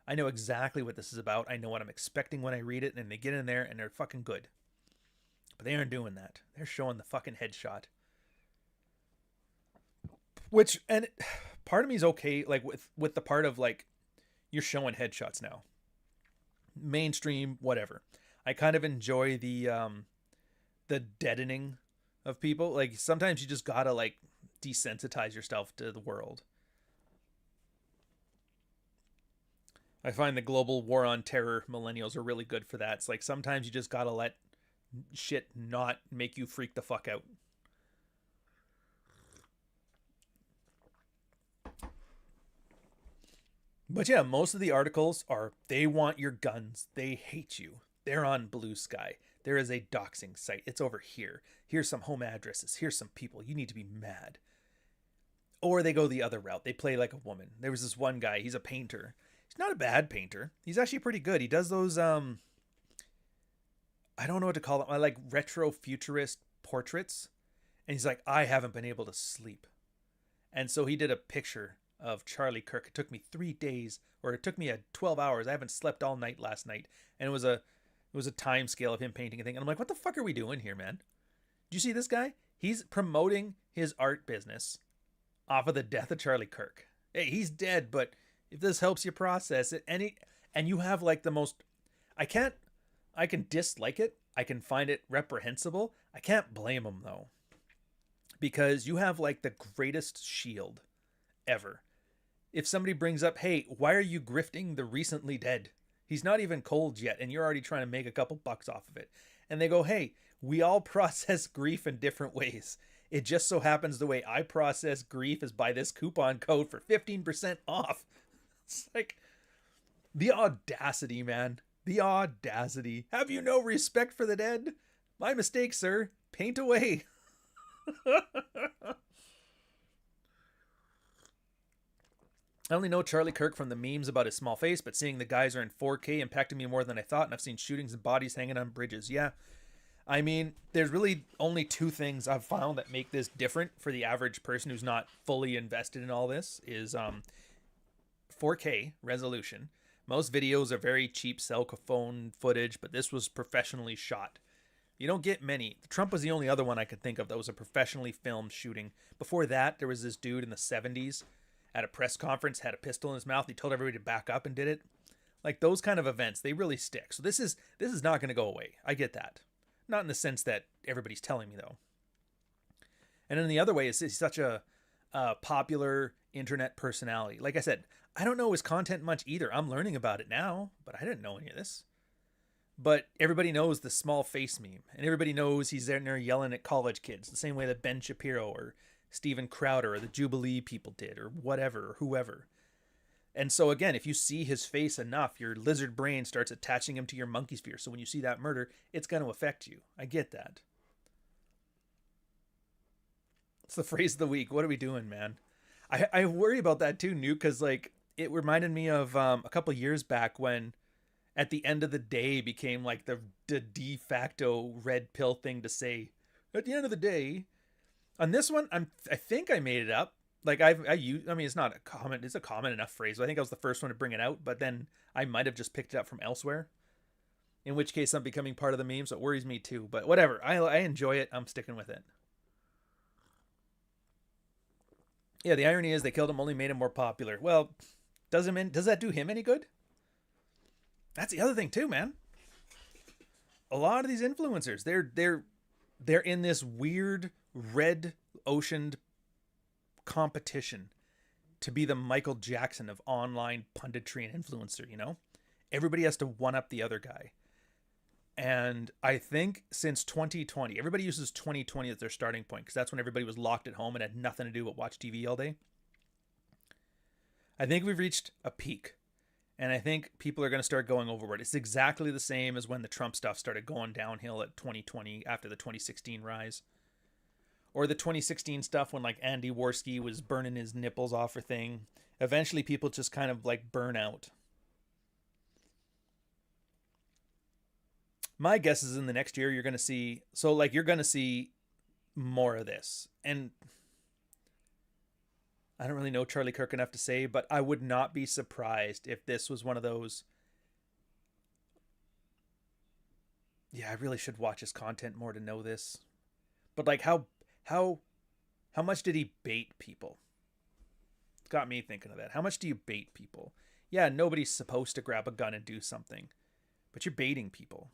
I know exactly what this is about. I know what I'm expecting when I read it, and they get in there and they're fucking good. But they aren't doing that. They're showing the fucking headshot. Which, and part of me is okay, like with the part of like, you're showing headshots now. Mainstream, whatever. I kind of enjoy the deadening of people. Like, sometimes you just gotta like desensitize yourself to the world. I find the global war on terror millennials are really good for that. It's like sometimes you just gotta let shit not make you freak the fuck out. But yeah, most of the articles are, they want your guns. They hate you. They're on Blue Sky. There is a doxing site. It's over here. Here's some home addresses. Here's some people. You need to be mad. Or they go the other route. They play like a woman. There was this one guy. He's a painter. He's not a bad painter. He's actually pretty good. He does those, I don't know what to call them. I like retro futurist portraits. And he's like, I haven't been able to sleep. And so he did a picture of Charlie Kirk. It took me 3 days, or it took me 12 hours. I haven't slept all night last night. And it was a time scale of him painting a thing. And I'm like, what the fuck are we doing here, man? Do you see this guy? He's promoting his art business off of the death of Charlie Kirk. Hey, he's dead, but if this helps you process it, and you have like the most, I can dislike it. I can find it reprehensible. I can't blame him though, because you have like the greatest shield ever. If somebody brings up, hey, why are you grifting the recently dead? He's not even cold yet, and you're already trying to make a couple bucks off of it. And they go, hey, we all process grief in different ways. It just so happens the way I process grief is by this coupon code for 15% off. It's like, the audacity, man. The audacity. Have you no respect for the dead? My mistake, sir. Paint away. I only know Charlie Kirk from the memes about his small face, but seeing the guys are in 4K impacted me more than I thought, and I've seen shootings and bodies hanging on bridges. Yeah. I mean, there's really only two things I've found that make this different for the average person who's not fully invested in all this is 4K resolution. Most videos are very cheap cell phone footage, but this was professionally shot. You don't get many. Trump was the only other one I could think of that was a professionally filmed shooting. Before that, there was this dude in the 70s at a press conference, had a pistol in his mouth. He told everybody to back up and did it. Like, those kind of events, they really stick. So this is not going to go away. I get that. Not in the sense that everybody's telling me, though. And then the other way is he's such a popular internet personality. Like I said, I don't know his content much either. I'm learning about it now, but I didn't know any of this. But everybody knows the small face meme, and everybody knows he's there yelling at college kids the same way that Ben Shapiro or Steven Crowder or the Jubilee people did, or whatever, or whoever. And so again, if you see his face enough, your lizard brain starts attaching him to your monkey sphere. So when you see that murder, it's going to affect you. I get that. It's the phrase of the week. What are we doing, man? I worry about that too, Nuke, because like it reminded me of a couple years back when at the end of the day became like the de facto red pill thing to say. At the end of the day. On this one, I think I made it up. Like I mean, it's not a common, it's a common enough phrase. I think I was the first one to bring it out, but then I might have just picked it up from elsewhere. In which case I'm becoming part of the meme, so it worries me too. But whatever, I enjoy it. I'm sticking with it. Yeah, the irony is they killed him, only made him more popular. Well, does that do him any good? That's the other thing too, man. A lot of these influencers, they're in this weird red oceaned competition to be the Michael Jackson of online punditry and influencer, you know? Everybody has to one up the other guy. And I think since 2020, everybody uses 2020 as their starting point because that's when everybody was locked at home and had nothing to do but watch TV all day. I think we've reached a peak. And I think people are going to start going overboard. It's exactly the same as when the Trump stuff started going downhill at 2020 after the 2016 rise. Or the 2016 stuff when like Andy Worski was burning his nipples off for thing. Eventually people just kind of like burn out. My guess is in the next year you're going to see, you're going to see more of this. And I don't really know Charlie Kirk enough to say, but I would not be surprised if this was one of those. Yeah, I really should watch his content more to know this. But like how much did he bait people? It's got me thinking of that. How much do you bait people? Yeah, nobody's supposed to grab a gun and do something, but you're baiting people.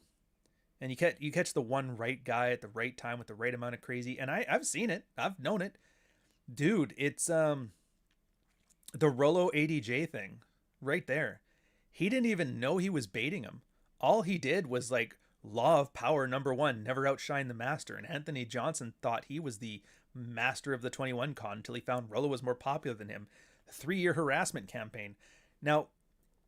And you catch the one right guy at the right time with the right amount of crazy. And I've seen it. I've known it. Dude, it's the Rollo ADJ thing right there. He didn't even know he was baiting him. All he did was like law of power #1, never outshine the master. And Anthony Johnson thought he was the master of the 21 con until he found Rollo was more popular than him. A 3-year harassment campaign. Now,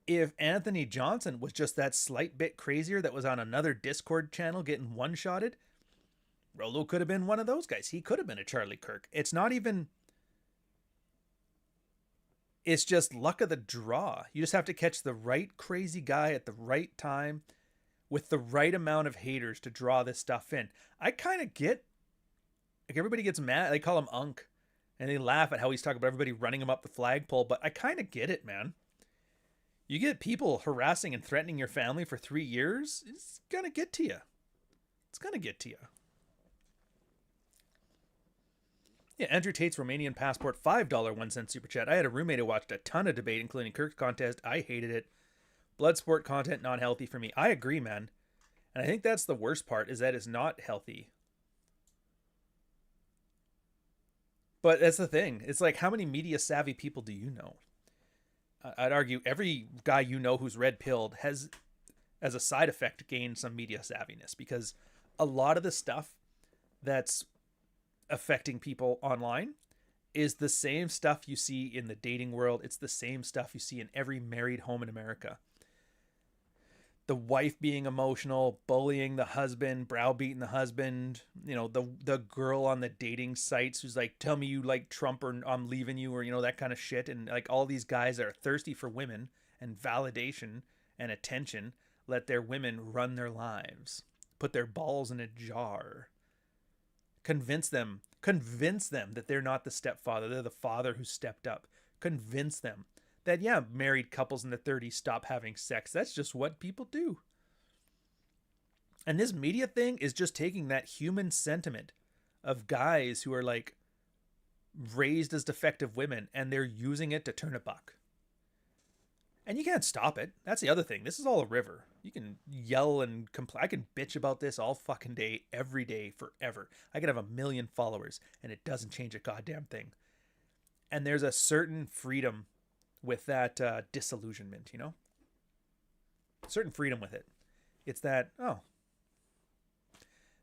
if Anthony Johnson was just that slight bit crazier that was on another Discord channel getting one-shotted, Rollo could have been one of those guys. He could have been a Charlie Kirk. It's not even... It's just luck of the draw. You just have to catch the right crazy guy at the right time with the right amount of haters to draw this stuff in. I kind of get... Like, everybody gets mad. They call him Unk. And they laugh at how he's talking about everybody running him up the flagpole. But I kind of get it, man. You get people harassing and threatening your family for 3 years, it's going to get to you. It's going to get to you. Yeah, Andrew Tate's Romanian passport, $5 1 super chat. I had a roommate who watched a ton of debate, including Kirk's contest. I hated it. Blood sport content, not healthy for me. I agree, man. And I think that's the worst part, is that it's not healthy. But that's the thing. It's like, how many media savvy people do you know? I'd argue every guy you know who's red-pilled has, as a side effect, gained some media savviness, because a lot of the stuff that's affecting people online is the same stuff you see in the dating world. It's the same stuff you see in every married home in America. The wife being emotional, bullying the husband, browbeating the husband, you know, the girl on the dating sites who's like, tell me you like Trump or I'm leaving you, or, you know, that kind of shit. And like all these guys that are thirsty for women and validation and attention, let their women run their lives, put their balls in a jar, convince them that they're not the stepfather. They're the father who stepped up. Convince them that, yeah, married couples in the 30s stop having sex. That's just what people do. And this media thing is just taking that human sentiment of guys who are like raised as defective women, and they're using it to turn a buck. And you can't stop it. That's the other thing. This is all a river. You can yell and complain. I can bitch about this all fucking day, every day, forever. I could have 1 million followers, and it doesn't change a goddamn thing. And there's a certain freedom with that disillusionment, you know? Certain freedom with it. It's that, oh,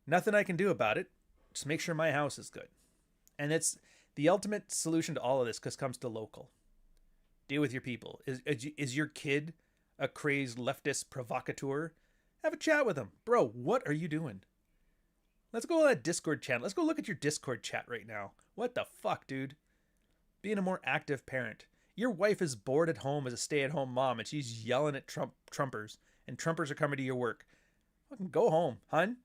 nothing I can do about it. Just make sure my house is good. And it's the ultimate solution to all of this, because it comes to local. Deal with your people. Is your kid a crazed leftist provocateur? Have a chat with him. Bro, what are you doing? Let's go to that Discord channel. Let's go look at your Discord chat right now. What the fuck, dude? Being a more active parent. Your wife is bored at home as a stay-at-home mom, and she's yelling at Trumpers, and Trumpers are coming to your work. Fucking go home, hun.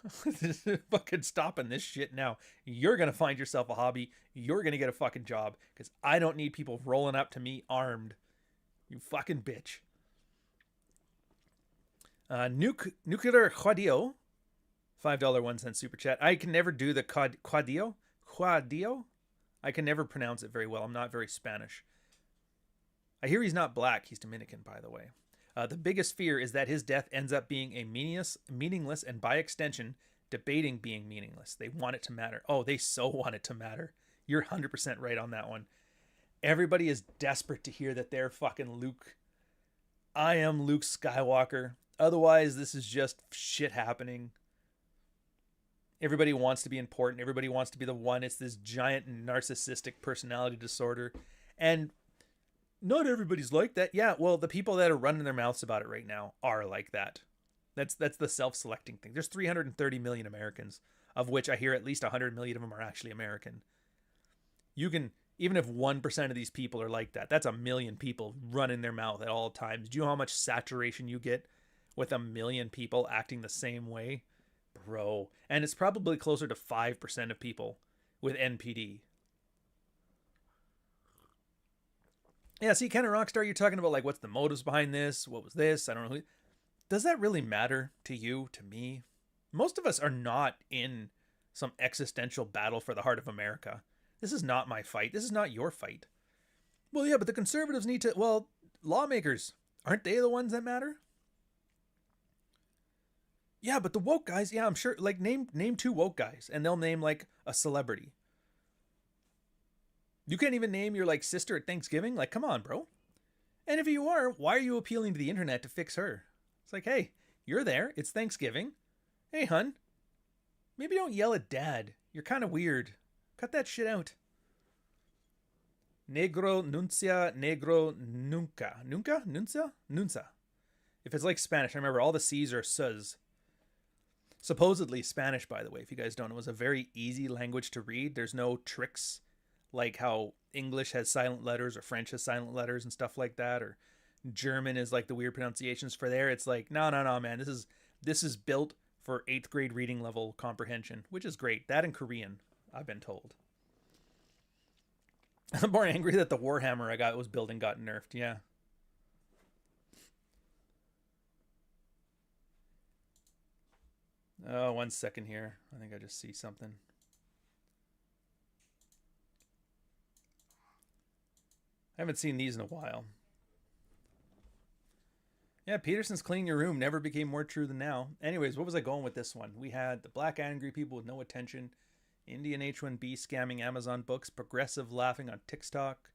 Fucking stopping this shit now. You're gonna find yourself a hobby. You're gonna get a fucking job, because I don't need people rolling up to me armed. You fucking bitch. Nuclear Quadio, $5 1 super chat. I can never do the Quadio. I can never pronounce it very well. I'm not very Spanish. I hear he's not black. He's Dominican, by the way. The biggest fear is that his death ends up being a meaningless, and by extension, debating being meaningless. They want it to matter. Oh, they so want it to matter. You're 100% right on that one. Everybody is desperate to hear that they're fucking Luke. I am Luke Skywalker. Otherwise, this is just shit happening. Everybody wants to be important. Everybody wants to be the one. It's this giant narcissistic personality disorder. And not everybody's like that. Yeah, well, the people that are running their mouths about it right now are like that. That's the self-selecting thing. There's 330 million Americans, of which I hear at least 100 million of them are actually American. You can, even if 1% of these people are like that, that's a million people running their mouth at all times. Do you know how much saturation you get with a million people acting the same way? Bro. And it's probably closer to 5% of people with NPD. Yeah, see, Ken and Rockstar, you're talking about, like, what's the motives behind this? What was this? I don't know. Does that really matter to you, to me? Most of us are not in some existential battle for the heart of America. This is not my fight. This is not your fight. Well, yeah, but the conservatives need to... Well, lawmakers, aren't they the ones that matter? Yeah, but the woke guys, yeah, I'm sure, like, name 2 woke guys, and they'll name, like, a celebrity. You can't even name your, like, sister at Thanksgiving? Like, come on, bro. And if you are, why are you appealing to the internet to fix her? It's like, hey, you're there. It's Thanksgiving. Hey, hun. Maybe don't yell at dad. You're kind of weird. Cut that shit out. Negro nuncia, negro nunca. Nunca? Nuncia? Nunca. If it's like Spanish, I remember all the C's are sus. Supposedly Spanish, by the way, if you guys don't know, is a very easy language to read. There's no tricks like how English has silent letters or French has silent letters and stuff like that, or German is like the weird pronunciations for there. It's like, no, man. This is built for 8th grade reading level comprehension, which is great. That and Korean, I've been told. I'm more angry that the Warhammer I was building got nerfed. Yeah. Oh, 1 second here. I think I just see something. I haven't seen these in a while. Yeah, Peterson's cleaning your room never became more true than now. Anyways, what was I going with this one? We had the black angry people with no attention, Indian H1B scamming Amazon books, progressive laughing on TikTok,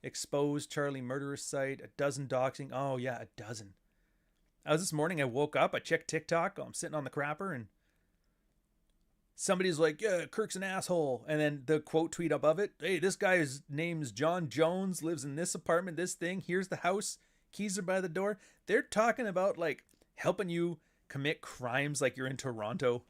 exposed Charlie murderous site, a dozen doxing. Oh yeah, a dozen. This morning I woke up, I checked TikTok, I'm sitting on the crapper, and somebody's like, yeah, Kirk's an asshole. And then the quote tweet above it, hey, this guy's name's John Jones, lives in this apartment, this thing, here's the house, keys are by the door. They're talking about, like, helping you commit crimes like you're in Toronto.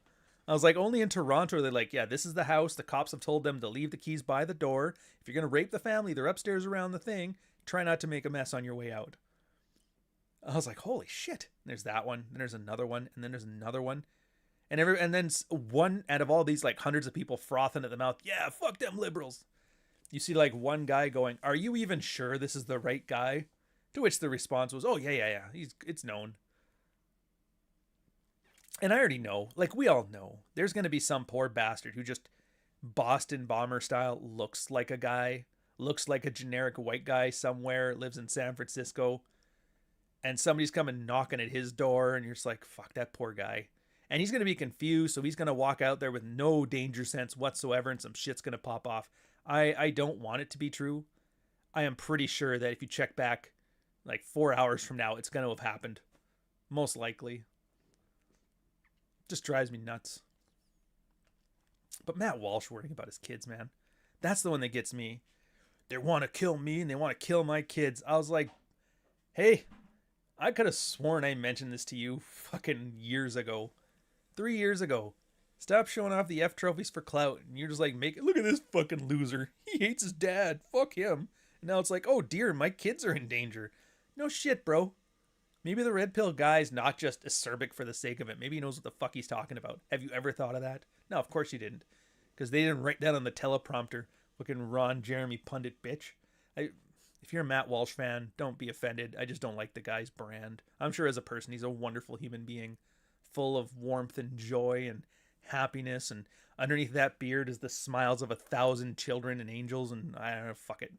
I was like, only in Toronto, they're like, yeah, this is the house. The cops have told them to leave the keys by the door. If you're going to rape the family, they're upstairs around the thing. Try not to make a mess on your way out. I was like, holy shit. And there's that one. Then there's another one. And then there's another one. And then one out of all these, like, hundreds of people frothing at the mouth. Yeah, fuck them liberals. You see, like, one guy going, are you even sure this is the right guy? To which the response was, oh, yeah. It's known. And I already know, like, we all know, there's going to be some poor bastard who just Boston bomber style looks like a guy, looks like a generic white guy somewhere, lives in San Francisco, and somebody's coming knocking at his door, and you're just like, fuck that poor guy. And he's going to be confused, so he's going to walk out there with no danger sense whatsoever, and some shit's going to pop off. I don't want it to be true. I am pretty sure that if you check back like 4 hours from now, it's going to have happened. Most likely. Just drives me nuts. But Matt Walsh worrying about his kids, man. That's the one that gets me. They want to kill me and they want to kill my kids. I was like, hey, I could have sworn I mentioned this to you fucking years ago. 3 years ago. Stop showing off the F trophies for clout. And you're just like, look at this fucking loser. He hates his dad. Fuck him. And now it's like, oh dear, my kids are in danger. No shit, bro. Maybe the red pill guy's not just acerbic for the sake of it. Maybe he knows what the fuck he's talking about. Have you ever thought of that? No, of course you didn't. Because they didn't write that on the teleprompter. Fucking Ron Jeremy pundit bitch. If you're a Matt Walsh fan, don't be offended. I just don't like the guy's brand. I'm sure as a person, he's a wonderful human being. Full of warmth and joy and happiness. And underneath that beard is the smiles of 1,000 children and angels. And I don't know, fuck it.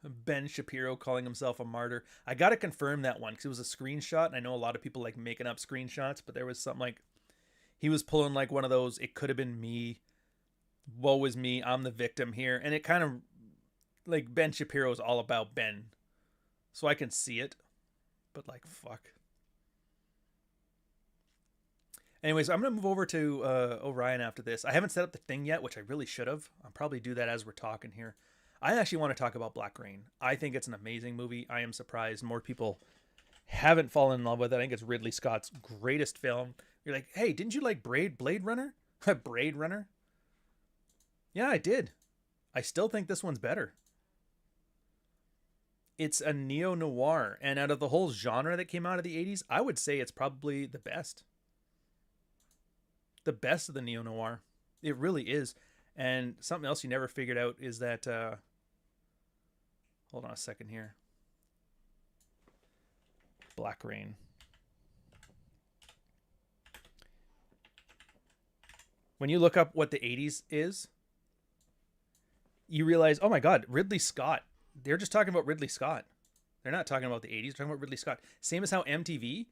Ben Shapiro calling himself a martyr. I gotta confirm that one because it was a screenshot, and I know a lot of people like making up screenshots, but there was something like he was pulling like one of those, it could have been me, woe is me, I'm the victim here, and it kind of like Ben Shapiro is all about Ben, so I can see it, but like fuck. Anyways, I'm gonna move over to Orion after this. I haven't set up the thing yet, which I really should have. I'll probably do that as we're talking here. I actually want to talk about Black Rain. I think it's an amazing movie. I am surprised more people haven't fallen in love with it. I think it's Ridley Scott's greatest film. You're like, hey, didn't you like Blade Runner? Blade Runner? Yeah, I did. I still think this one's better. It's a neo-noir, and out of the whole genre that came out of the 80s, I would say it's probably the best. The best of the neo-noir. It really is. And something else you never figured out is that... hold on a second here. Black Rain. When you look up what the 80s is, you realize, oh my God, Ridley Scott. They're just talking about Ridley Scott. They're not talking about the 80s. They're talking about Ridley Scott. Same as how MTV,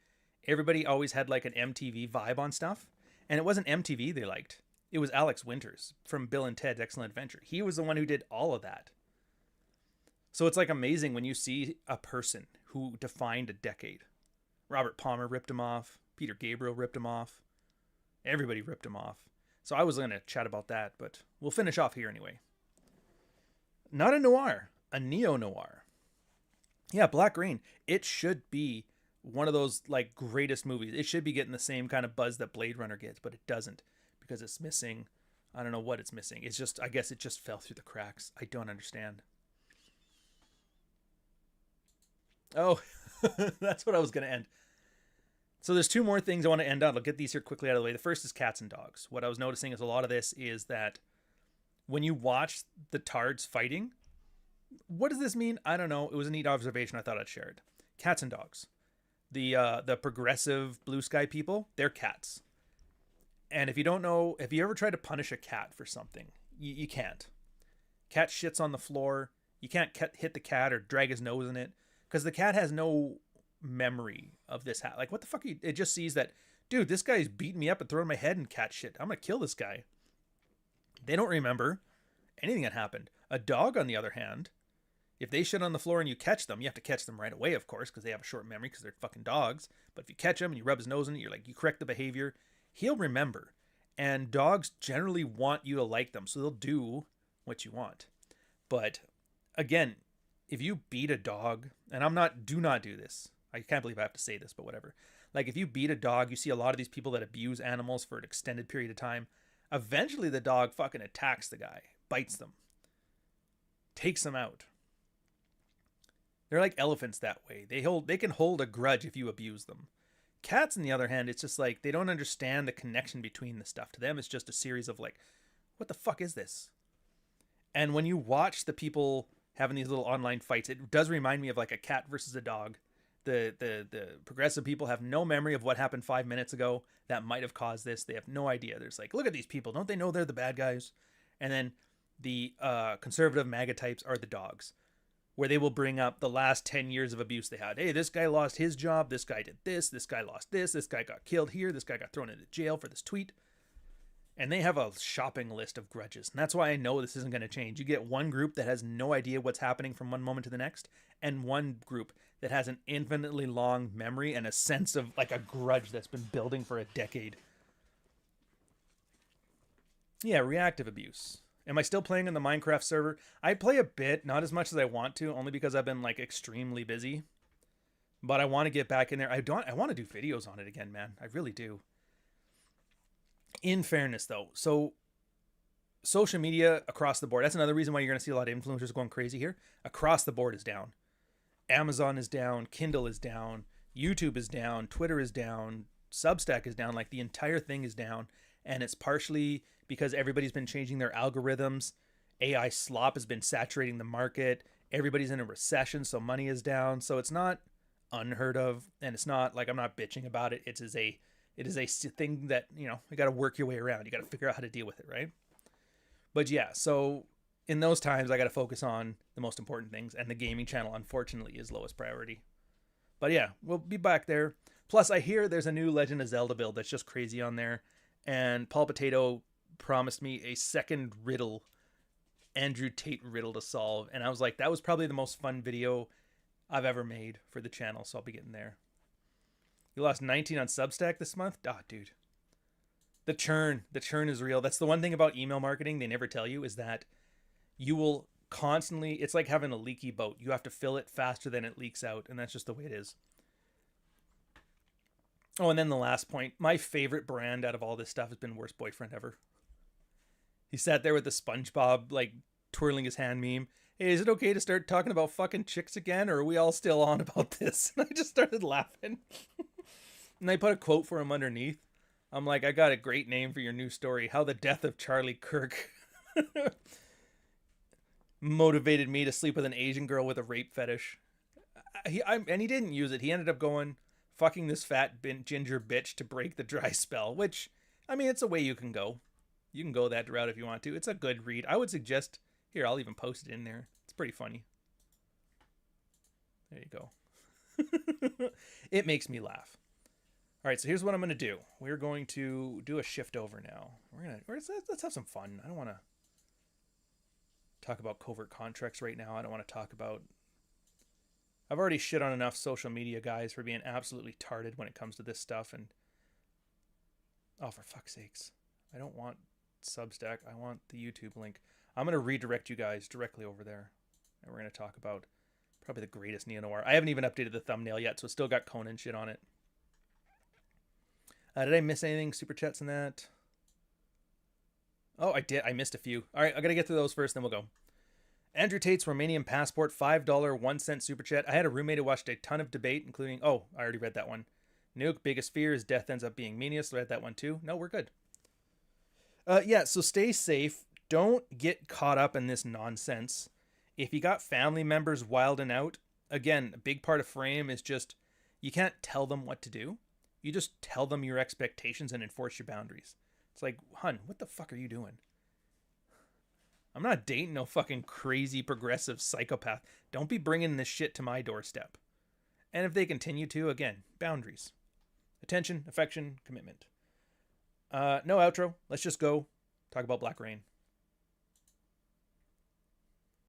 everybody always had like an MTV vibe on stuff. And it wasn't MTV they liked. It was Alex Winters from Bill and Ted's Excellent Adventure. He was the one who did all of that. So it's like amazing when you see a person who defined a decade. Robert Palmer ripped him off. Peter Gabriel ripped him off. Everybody ripped him off. So I was going to chat about that, but we'll finish off here anyway. Not a noir, a neo-noir. Yeah, Black Rain. It should be one of those like greatest movies. It should be getting the same kind of buzz that Blade Runner gets, but it doesn't because it's missing. I don't know what it's missing. It's just, I guess it just fell through the cracks. I don't understand. Oh, that's what I was going to end. So there's two more things I want to end on. I'll get these here quickly out of the way. The first is cats and dogs. What I was noticing is a lot of this is that when you watch the tards fighting, what does this mean? I don't know. It was a neat observation. I thought I'd share it. Cats and dogs. The progressive blue sky people, they're cats. And if you don't know, if you ever try to punish a cat for something, you can't. Cat shits on the floor. You can't hit the cat or drag his nose in it because the cat has no memory of this. Like, what the fuck? It just sees that, dude, this guy's beating me up and throwing my head in cat shit. I'm going to kill this guy. They don't remember anything that happened. A dog, on the other hand, if they shit on the floor and you catch them, you have to catch them right away, of course, because they have a short memory because they're fucking dogs. But if you catch him and you rub his nose in it, you're like, you correct the behavior, he'll remember. And dogs generally want you to like them, so they'll do what you want. But again, if you beat a dog, and do not do this. I can't believe I have to say this, but whatever. Like, if you beat a dog, you see a lot of these people that abuse animals for an extended period of time. Eventually, the dog fucking attacks the guy, bites them, takes them out. They're like elephants that way. They can hold a grudge if you abuse them. Cats, on the other hand, it's just like they don't understand the connection between the stuff. To them, it's just a series of like, what the fuck is this? And when you watch the people having these little online fights, it does remind me of like a cat versus a dog. The progressive people have no memory of what happened 5 minutes ago that might have caused this. They have no idea. There's like, look at these people. Don't they know they're the bad guys? And then the conservative MAGA types are the dogs, where they will bring up the last 10 years of abuse they had. Hey, this guy lost his job. This guy did this guy lost this guy got killed here. This guy got thrown into jail for this tweet. And they have a shopping list of grudges. And that's why I know this isn't going to change. You get one group that has no idea what's happening from one moment to the next, and one group that has an infinitely long memory and a sense of like a grudge that's been building for a decade. Yeah, reactive abuse. Am I still playing in the Minecraft server? I play a bit, not as much as I want to, only because I've been like extremely busy. But I want to get back in there. I want to do videos on it again, man. I really do. In fairness, though, so social media across the board, that's another reason why you're going to see a lot of influencers going crazy here. Across the board is down. Amazon is down. Kindle is down. YouTube is down. Twitter is down. Substack is down. Like, the entire thing is down. And it's partially because everybody's been changing their algorithms. AI slop has been saturating the market. Everybody's in a recession, so money is down. So it's not unheard of. And it's not like I'm not bitching about it. It is a thing that, you know, you got to work your way around. You got to figure out how to deal with it, right? But yeah, so in those times, I got to focus on the most important things, and the gaming channel, unfortunately, is lowest priority. But yeah, we'll be back there. Plus, I hear there's a new Legend of Zelda build that's just crazy on there, and Paul Potato promised me a second riddle, Andrew Tate riddle to solve, and I was like, that was probably the most fun video I've ever made for the channel, so I'll be getting there. You lost 19 on Substack this month? Ah, dude. The churn is real. That's the one thing about email marketing they never tell you, is that you will constantly, it's like having a leaky boat. You have to fill it faster than it leaks out, and that's just the way it is. Oh, and then the last point, my favorite brand out of all this stuff has been Worst Boyfriend Ever. He sat there with the SpongeBob, like, twirling his hand meme. Hey, is it okay to start talking about fucking chicks again, or are we all still on about this? And I just started laughing. And I put a quote for him underneath. I'm like, I got a great name for your new story. How the death of Charlie Kirk motivated me to sleep with an Asian girl with a rape fetish. And he didn't use it. He ended up going, fucking this fat ginger bitch to break the dry spell, which, I mean, it's a way you can go. You can go that route if you want to. It's a good read. I would suggest, here, I'll even post it in there. It's pretty funny. There you go. It makes me laugh. All right, so here's what I'm going to do. We're going to do a shift over now. Let's have some fun. I don't want to talk about covert contracts right now. I don't want to talk about... I've already shit on enough social media guys for being absolutely tarded when it comes to this stuff. And oh, for fuck's sakes. I don't want Substack. I want the YouTube link. I'm going to redirect you guys directly over there. And we're going to talk about probably the greatest neo-noir. I haven't even updated the thumbnail yet, so it's still got Conan shit on it. Did I miss anything? Super chats in that? Oh, I did. I missed a few. All right, I got to get through those first, then we'll go. Andrew Tate's Romanian passport, $5, 1 cent super chat. I had a roommate who watched a ton of debate, including... Oh, I already read that one. Nuke, biggest fear is death ends up being meaningless. Read that one too. No, we're good. Yeah, so stay safe. Don't get caught up in this nonsense. If you got family members wilding out, again, a big part of Frame is just... You can't tell them what to do. You just tell them your expectations and enforce your boundaries. It's like, hun, what the fuck are you doing? I'm not dating no fucking crazy progressive psychopath. Don't be bringing this shit to my doorstep. And if they continue to, again, boundaries. Attention, affection, commitment. No outro. Let's just go talk about Black Rain.